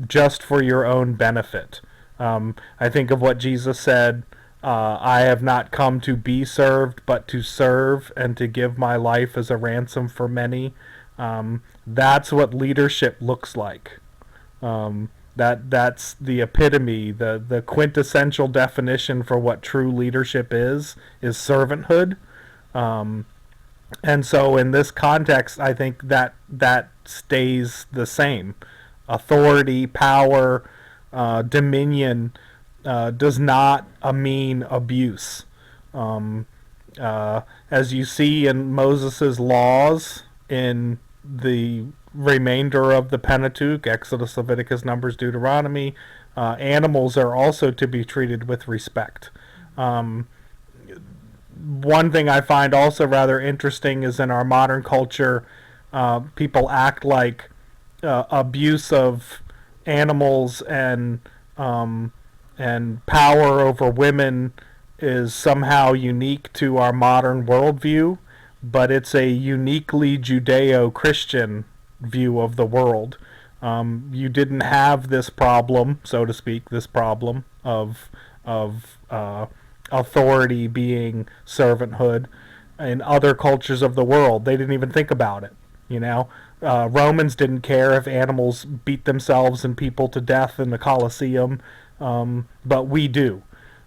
just for your own benefit. I think of what Jesus said, I have not come to be served, but to serve and to give my life as a ransom for many. That's what leadership looks like. That's the epitome, the quintessential definition for what true leadership is servanthood. Um, and so in this context, I think that stays the same. Authority, power, dominion does not mean abuse. Um, as you see in Moses' laws in the remainder of the Pentateuch, Exodus, Leviticus, Numbers, Deuteronomy, animals are also to be treated with respect. Um, One thing I find also rather interesting is in our modern culture, people act like abuse of animals and power over women is somehow unique to our modern worldview, but it's a uniquely Judeo-Christian view of the world. You didn't have this problem, so to speak, this problem of authority being servanthood in other cultures of the world. They didn't even think about it. You know, Romans didn't care if animals beat themselves and people to death in the Colosseum, but we do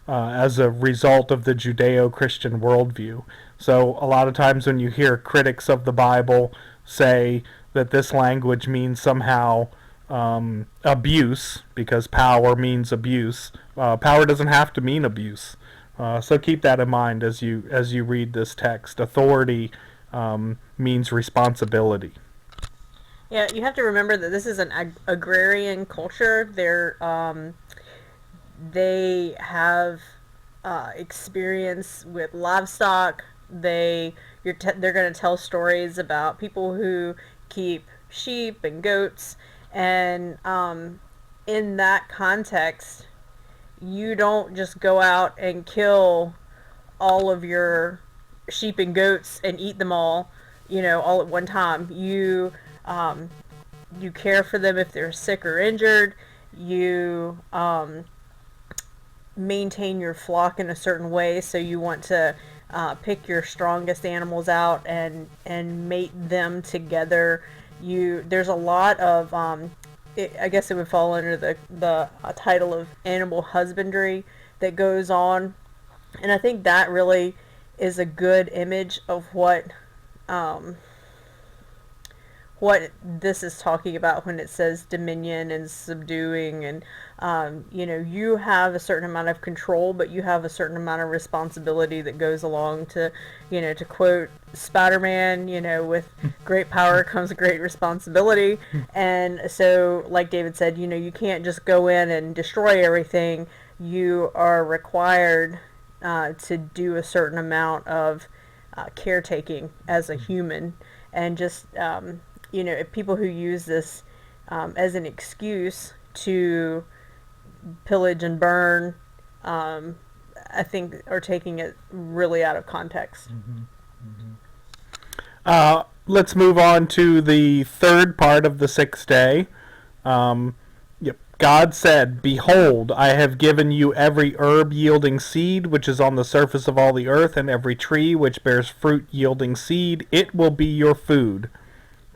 as a result of the Judeo-Christian worldview. So a lot of times when you hear critics of the Bible say that this language means somehow abuse, because power means abuse, power doesn't have to mean abuse. So keep that in mind as you read this text. Authority means responsibility. Yeah, you have to remember that this is an agrarian culture. They have experience with livestock. They're going to tell stories about people who keep sheep and goats, and in that context, you don't just go out and kill all of your sheep and goats and eat them all, all at one time. You care for them if they're sick or injured. You maintain your flock in a certain way, so you want to pick your strongest animals out and mate them together. There's a lot of I guess it would fall under the title of animal husbandry that goes on, and I think that really is a good image of what this is talking about when it says dominion and subduing, and you have a certain amount of control, but you have a certain amount of responsibility that goes along to quote Spider-Man, with great power comes great responsibility. And so, like David said, you can't just go in and destroy everything. You are required to do a certain amount of caretaking as a human, and just people who use this as an excuse to pillage and burn, I think are taking it really out of context. Let's move on to the third part of the sixth day. Yep. God said, "Behold, I have given you every herb yielding seed which is on the surface of all the earth, and every tree which bears fruit yielding seed. It will be your food.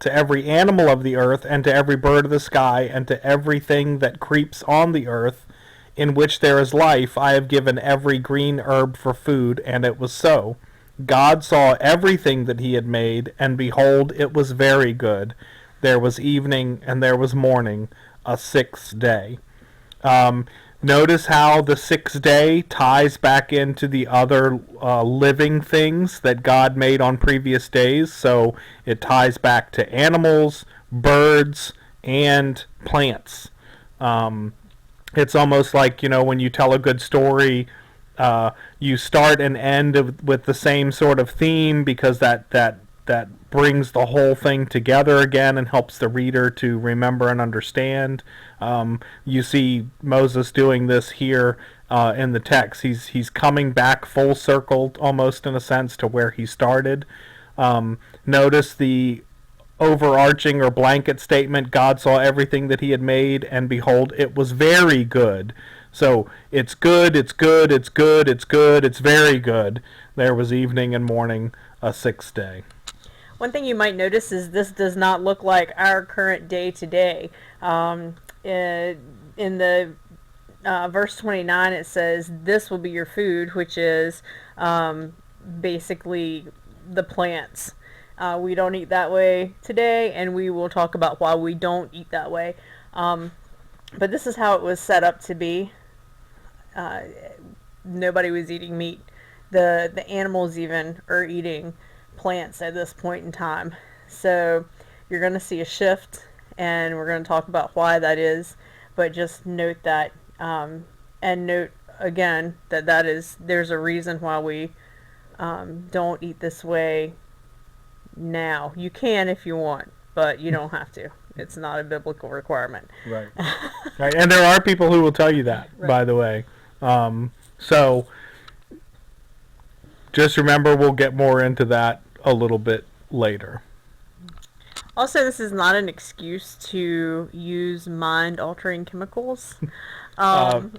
To every animal of the earth, and to every bird of the sky, and to everything that creeps on the earth, in which there is life, I have given every green herb for food." And it was so. God saw everything that he had made, and behold, it was very good. There was evening, and there was morning, a sixth day. Notice how the sixth day ties back into the other living things that God made on previous days. So it ties back to animals, birds, and plants. It's almost like, when you tell a good story, you start and end with the same sort of theme, because that brings the whole thing together again and helps the reader to remember and understand. You see Moses doing this here in the text. He's coming back full circle, almost in a sense, to where he started. Notice the overarching or blanket statement: God saw everything that he had made, and behold, it was very good. So it's good, it's good, it's good, it's good, it's very good. There was evening and morning, a sixth day. One thing you might notice is this does not look like our current day to day. in the verse 29, it says, "This will be your food," which is basically the plants. We don't eat that way today, and we will talk about why we don't eat that way. But this is how it was set up to be. Nobody was eating meat. The animals even are eating plants at this point in time. So you're going to see a shift, and we're going to talk about why that is. But just note that, and note again that there's a reason why we don't eat this way now. You can if you want, but you don't have to. It's not a biblical requirement. Right. Right. And there are people who will tell you that, Right. by the way. So just remember, we'll get more into that a little bit later. Also, this is not an excuse to use mind-altering chemicals. Go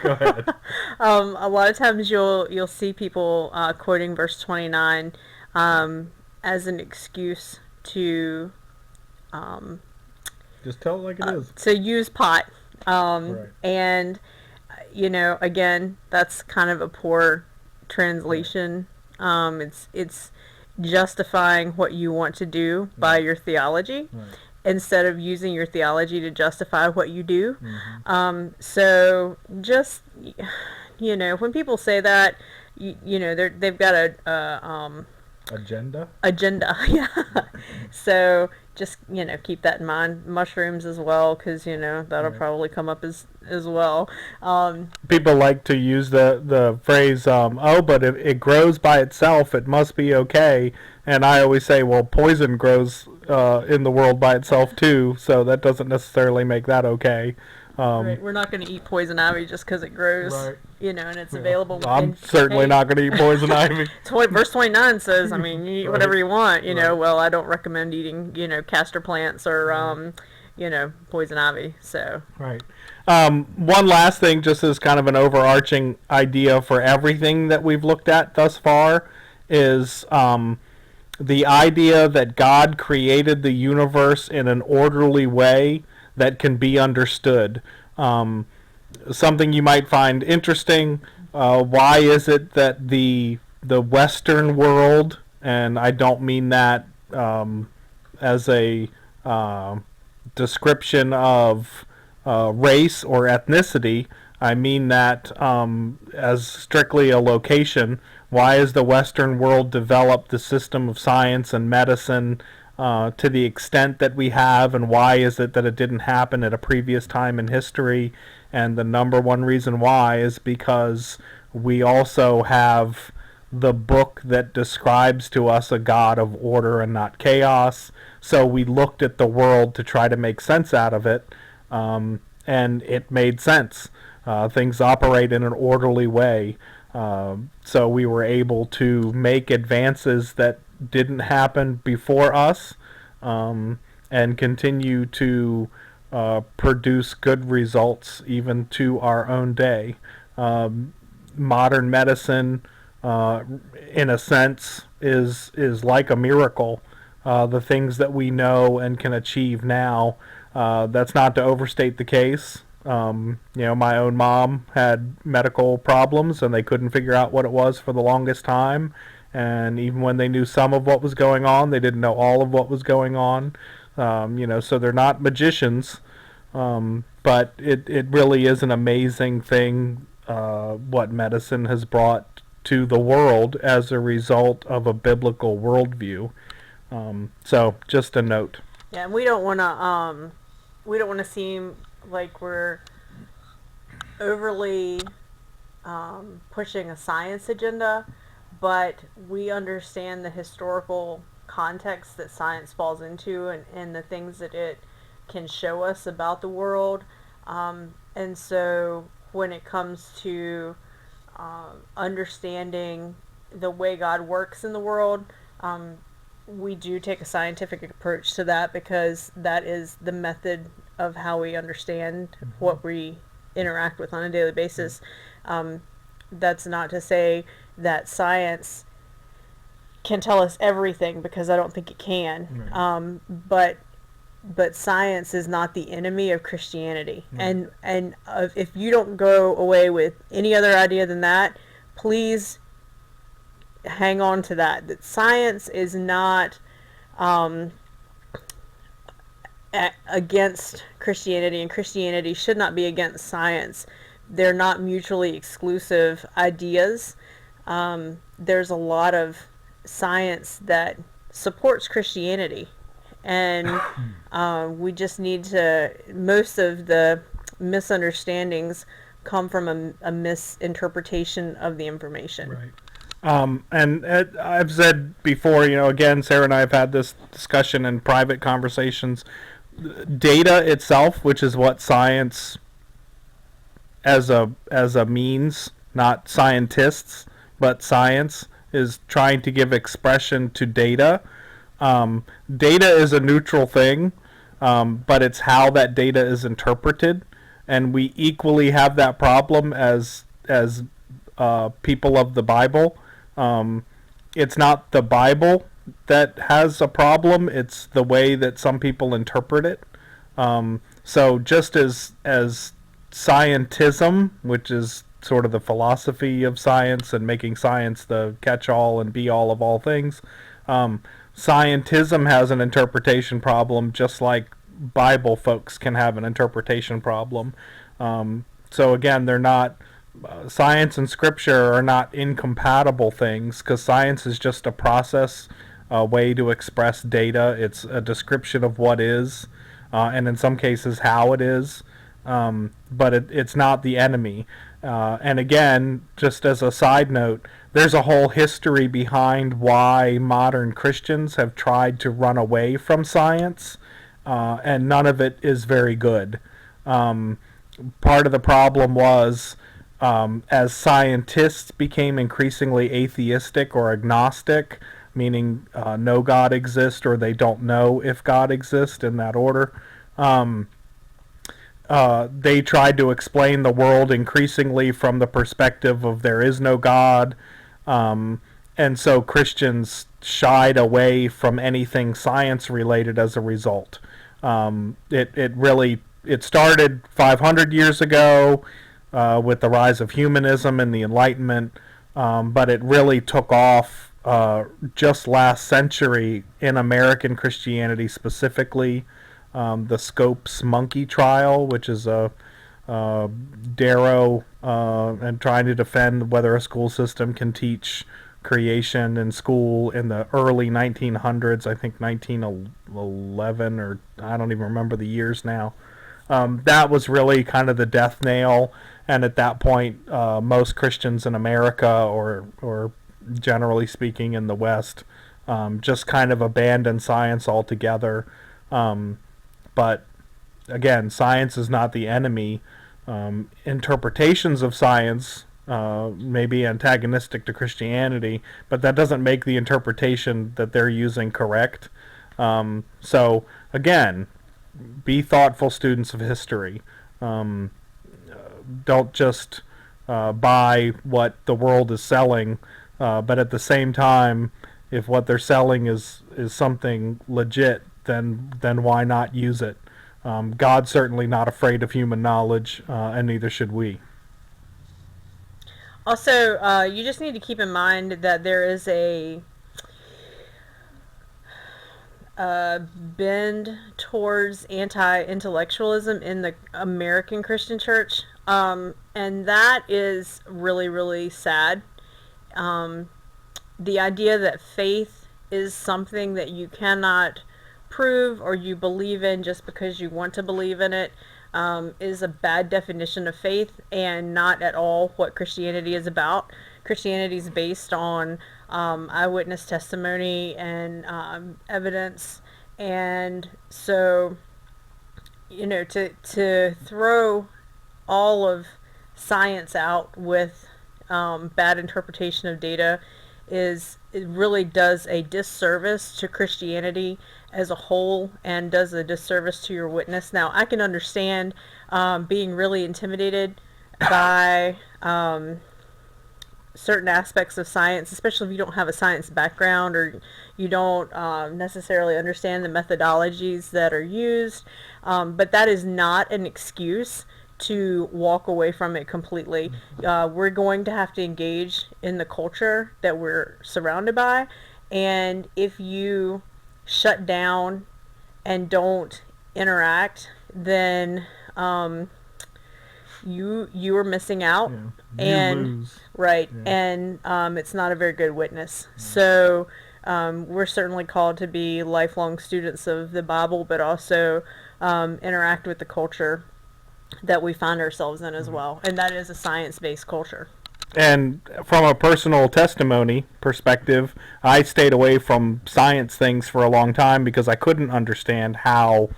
ahead. A lot of times you'll see people quoting verse 29 as an excuse to Just tell it like it is. to use pot. Right. And again, that's kind of a poor translation. It's justifying what you want to do by your theology. Right. Instead of using your theology to justify what you do. Mm-hmm. So just, when people say that, they've got a Agenda? agenda. Yeah. So just, keep that in mind. Mushrooms as well, because, that'll Right. probably come up as well. People like to use the phrase, but if it grows by itself, it must be okay. And I always say, well, poison grows in the world by itself too, so that doesn't necessarily make that okay. Right. We're not going to eat poison ivy just because it grows, Right. And it's available. I'm certainly not going to eat poison ivy. It's what verse 29 says. I mean, you eat whatever you want, Right. Well, I don't recommend eating, castor plants or, poison ivy. So. Right. One last thing, just as kind of an overarching idea for everything that we've looked at thus far, is the idea that God created the universe in an orderly way that can be understood. Something you might find interesting. Why is it that the Western world, and I don't mean that as a description of race or ethnicity. I mean that as strictly a location. Why has the Western world developed the system of science and medicine to the extent that we have, and why is it that it didn't happen at a previous time in history? And the number one reason why is because we also have the book that describes to us a God of order and not chaos. So we looked at the world to try to make sense out of it, and it made sense. Things operate in an orderly way. So we were able to make advances that didn't happen before us, and continue to produce good results even to our own day. Modern medicine, in a sense, is like a miracle. The things that we know and can achieve now, that's not to overstate the case. My own mom had medical problems and they couldn't figure out what it was for the longest time. And even when they knew some of what was going on, they didn't know all of what was going on. So they're not magicians. But it really is an amazing thing what medicine has brought to the world as a result of a biblical worldview. So just a note. Yeah, and we don't want to seem like we're overly pushing a science agenda, but we understand the historical context that science falls into, and the things that it can show us about the world. And so when it comes to understanding the way God works in the world, we do take a scientific approach to that, because that is the method of how we understand what we interact with on a daily basis. That's not to say that science can tell us everything, because I don't think it can. Right. But but science is not the enemy of Christianity. And if you don't go away with any other idea than that, please hang on to that. That science is not um, against Christianity, and Christianity should not be against science. They're not mutually exclusive ideas. There's a lot of science that supports Christianity, and we just need to. Most of the misunderstandings come from a misinterpretation of the information. Right. And I've said before, again, Sarah and I have had this discussion in private conversations. Data itself, which is what science as a means, not scientists, but science is trying to give expression to data. Data is a neutral thing, but it's how that data is interpreted, and we equally have that problem as people of the Bible. It's not the Bible that has a problem; it's the way that some people interpret it. So just as scientism, which is sort of the philosophy of science and making science the catch-all and be-all of all things, scientism has an interpretation problem, just like Bible folks can have an interpretation problem. So again, they're not science and scripture are not incompatible things, because science is just a process, a way to express data. It's a description of what is, and in some cases how it is, but it's not the enemy. And again, just as a side note, there's a whole history behind why modern Christians have tried to run away from science, and none of it is very good. Part of the problem was, as scientists became increasingly atheistic or agnostic, meaning no God exists or they don't know if God exists, in that order, they tried to explain the world increasingly from the perspective of there is no God, and so Christians shied away from anything science related as a result. It started 500 years ago with the rise of humanism and the Enlightenment, but it really took off just last century in American Christianity specifically. The Scopes monkey trial, which is a Darrow and trying to defend whether a school system can teach creation in school in the early 1900s, I think 1911, or I don't even remember the years now. That was really kind of the death nail, and at that point, most Christians in America, or generally speaking in the West, just kind of abandoned science altogether. But again, science is not the enemy. Interpretations of science may be antagonistic to Christianity, but that doesn't make the interpretation that they're using correct. So again, be thoughtful students of history. Don't just buy what the world is selling, but at the same time, if what they're selling is something legit, then why not use it? God's certainly not afraid of human knowledge, and neither should we. Also, you just need to keep in mind that there is a bend towards anti-intellectualism in the American Christian church, and that is really, really sad. The idea that faith is something that you cannot prove or you believe in just because you want to believe in it, is a bad definition of faith, and not at all what Christianity is about. Christianity is based on eyewitness testimony and evidence, and so to throw all of science out with bad interpretation of data it really does a disservice to Christianity as a whole, and does a disservice to your witness. Now, I can understand being really intimidated by certain aspects of science, especially if you don't have a science background or you don't necessarily understand the methodologies that are used. But that is not an excuse to walk away from it completely. We're going to have to engage in the culture that we're surrounded by. And if you shut down and don't interact, then you are missing out. Yeah. You And lose. right, Yeah. and it's not a very good witness. So we're certainly called to be lifelong students of the Bible, but also interact with the culture that we find ourselves in as well, and that is a science-based culture. And from a personal testimony perspective, I stayed away from science things for a long time because I couldn't understand how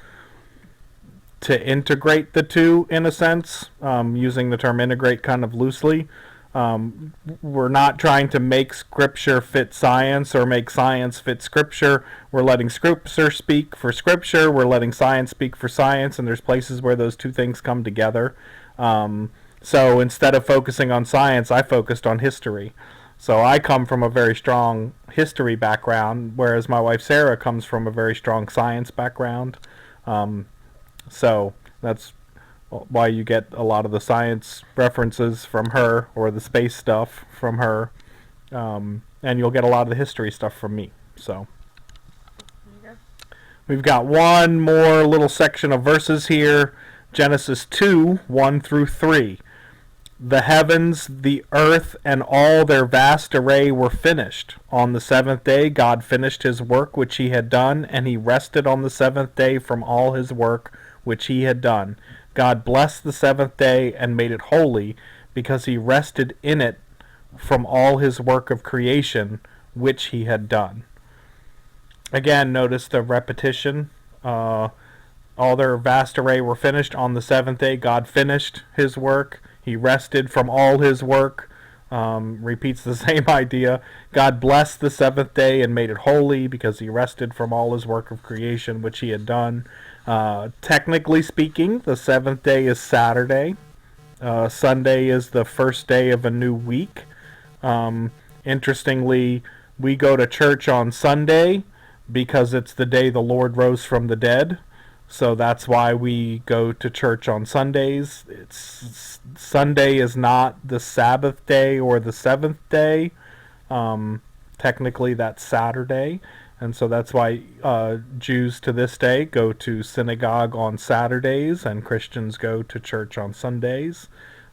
to integrate the two in a sense, using the term integrate kind of loosely. We're not trying to make scripture fit science or make science fit scripture. We're letting scripture speak for scripture. We're letting science speak for science, and there's places where those two things come together. So instead of focusing on science, I focused on history. So I come from a very strong history background, whereas my wife Sarah comes from a very strong science background. So that's why you get a lot of the science references from her or the space stuff from her. And you'll get a lot of the history stuff from me. So we've got one more little section of verses here. Genesis 2, 1 through 3. The heavens, the earth, and all their vast array were finished. On the seventh day God finished his work which he had done, and he rested on the seventh day from all his work which he had done. God blessed the seventh day and made it holy, because he rested in it from all his work of creation which he had done. Again, notice the repetition. All their vast array were finished. On the seventh day God finished his work. He rested from all his work. Repeats the same idea. God blessed the seventh day and made it holy, because he rested from all his work of creation which he had done. Technically speaking, the seventh day is Saturday. Sunday is the first day of a new week. Interestingly, we go to church on Sunday because it's the day the Lord rose from the dead. So that's why we go to church on Sundays. Sunday is not the Sabbath day or the seventh day. Technically, that's Saturday. And so that's why Jews to this day go to synagogue on Saturdays and Christians go to church on Sundays,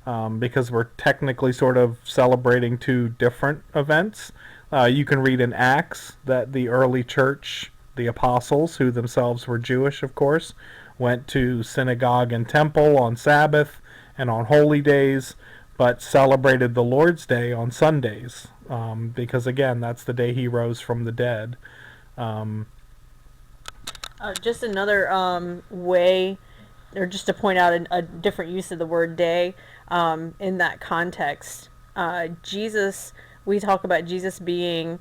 because we're technically sort of celebrating two different events. You can read in Acts that the early church, the apostles, who themselves were Jewish, of course, went to synagogue and temple on Sabbath and on holy days, but celebrated the Lord's Day on Sundays, because, again, that's the day he rose from the dead. Just another way, or just to point out a different use of the word day in that context. Jesus, we talk about Jesus being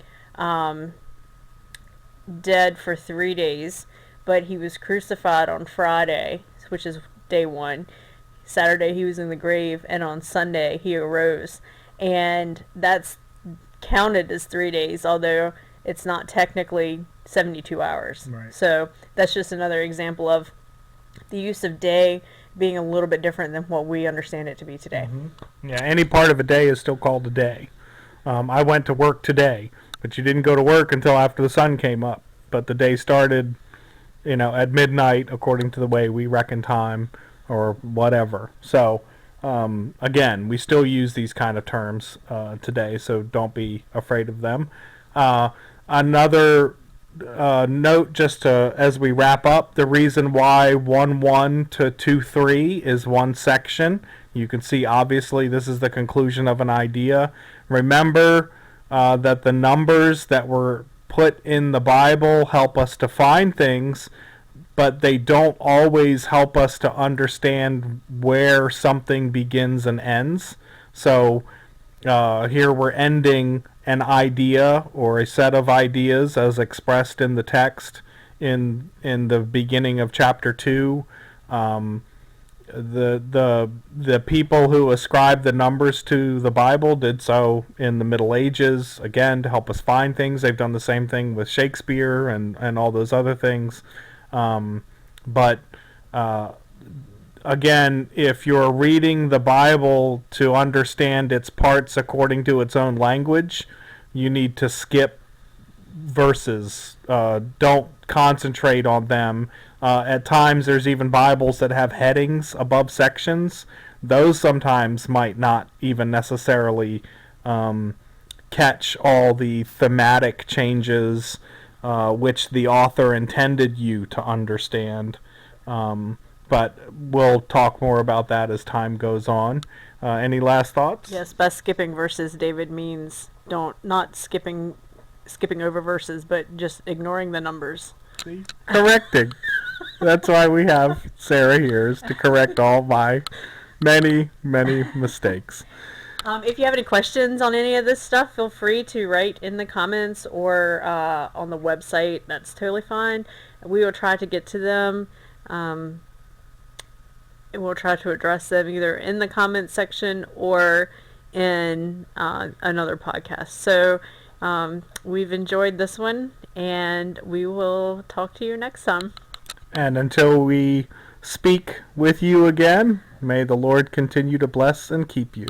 dead for 3 days, but he was crucified on Friday, which is day one. Saturday he was in the grave, and on Sunday he arose. And that's counted as 3 days, although it's not technically 72 hours. Right. So that's just another example of the use of day being a little bit different than what we understand it to be today. Mm-hmm. Yeah, any part of a day is still called a day. I went to work today, but you didn't go to work until after the sun came up. But the day started, at midnight, according to the way we reckon time, or whatever. So, again, we still use these kind of terms today, so don't be afraid of them. Another note, just as we wrap up, the reason why 1:1 to 2:3 is one section. You can see, obviously, this is the conclusion of an idea. Remember that the numbers that were put in the Bible help us to find things, but they don't always help us to understand where something begins and ends. So here we're ending an idea or a set of ideas as expressed in the text in the beginning of chapter 2. the people who ascribed the numbers to the Bible did so in the Middle Ages, again, to help us find things. They've done the same thing with Shakespeare and all those other things. But again, if you're reading the Bible to understand its parts according to its own language, you need to skip verses. Don't concentrate on them. At times, there's even Bibles that have headings above sections. Those sometimes might not even necessarily catch all the thematic changes which the author intended you to understand. But we'll talk more about that as time goes on. Any last thoughts? Yes, by skipping verses, David means not skipping over verses, but just ignoring the numbers. See? Correcting. That's why we have Sarah here, is to correct all my many mistakes. If you have any questions on any of this stuff, feel free to write in the comments or on the website. That's totally fine. We will try to get to them. And we'll try to address them either in the comments section or in another podcast. So we've enjoyed this one, and we will talk to you next time. And until we speak with you again, may the Lord continue to bless and keep you.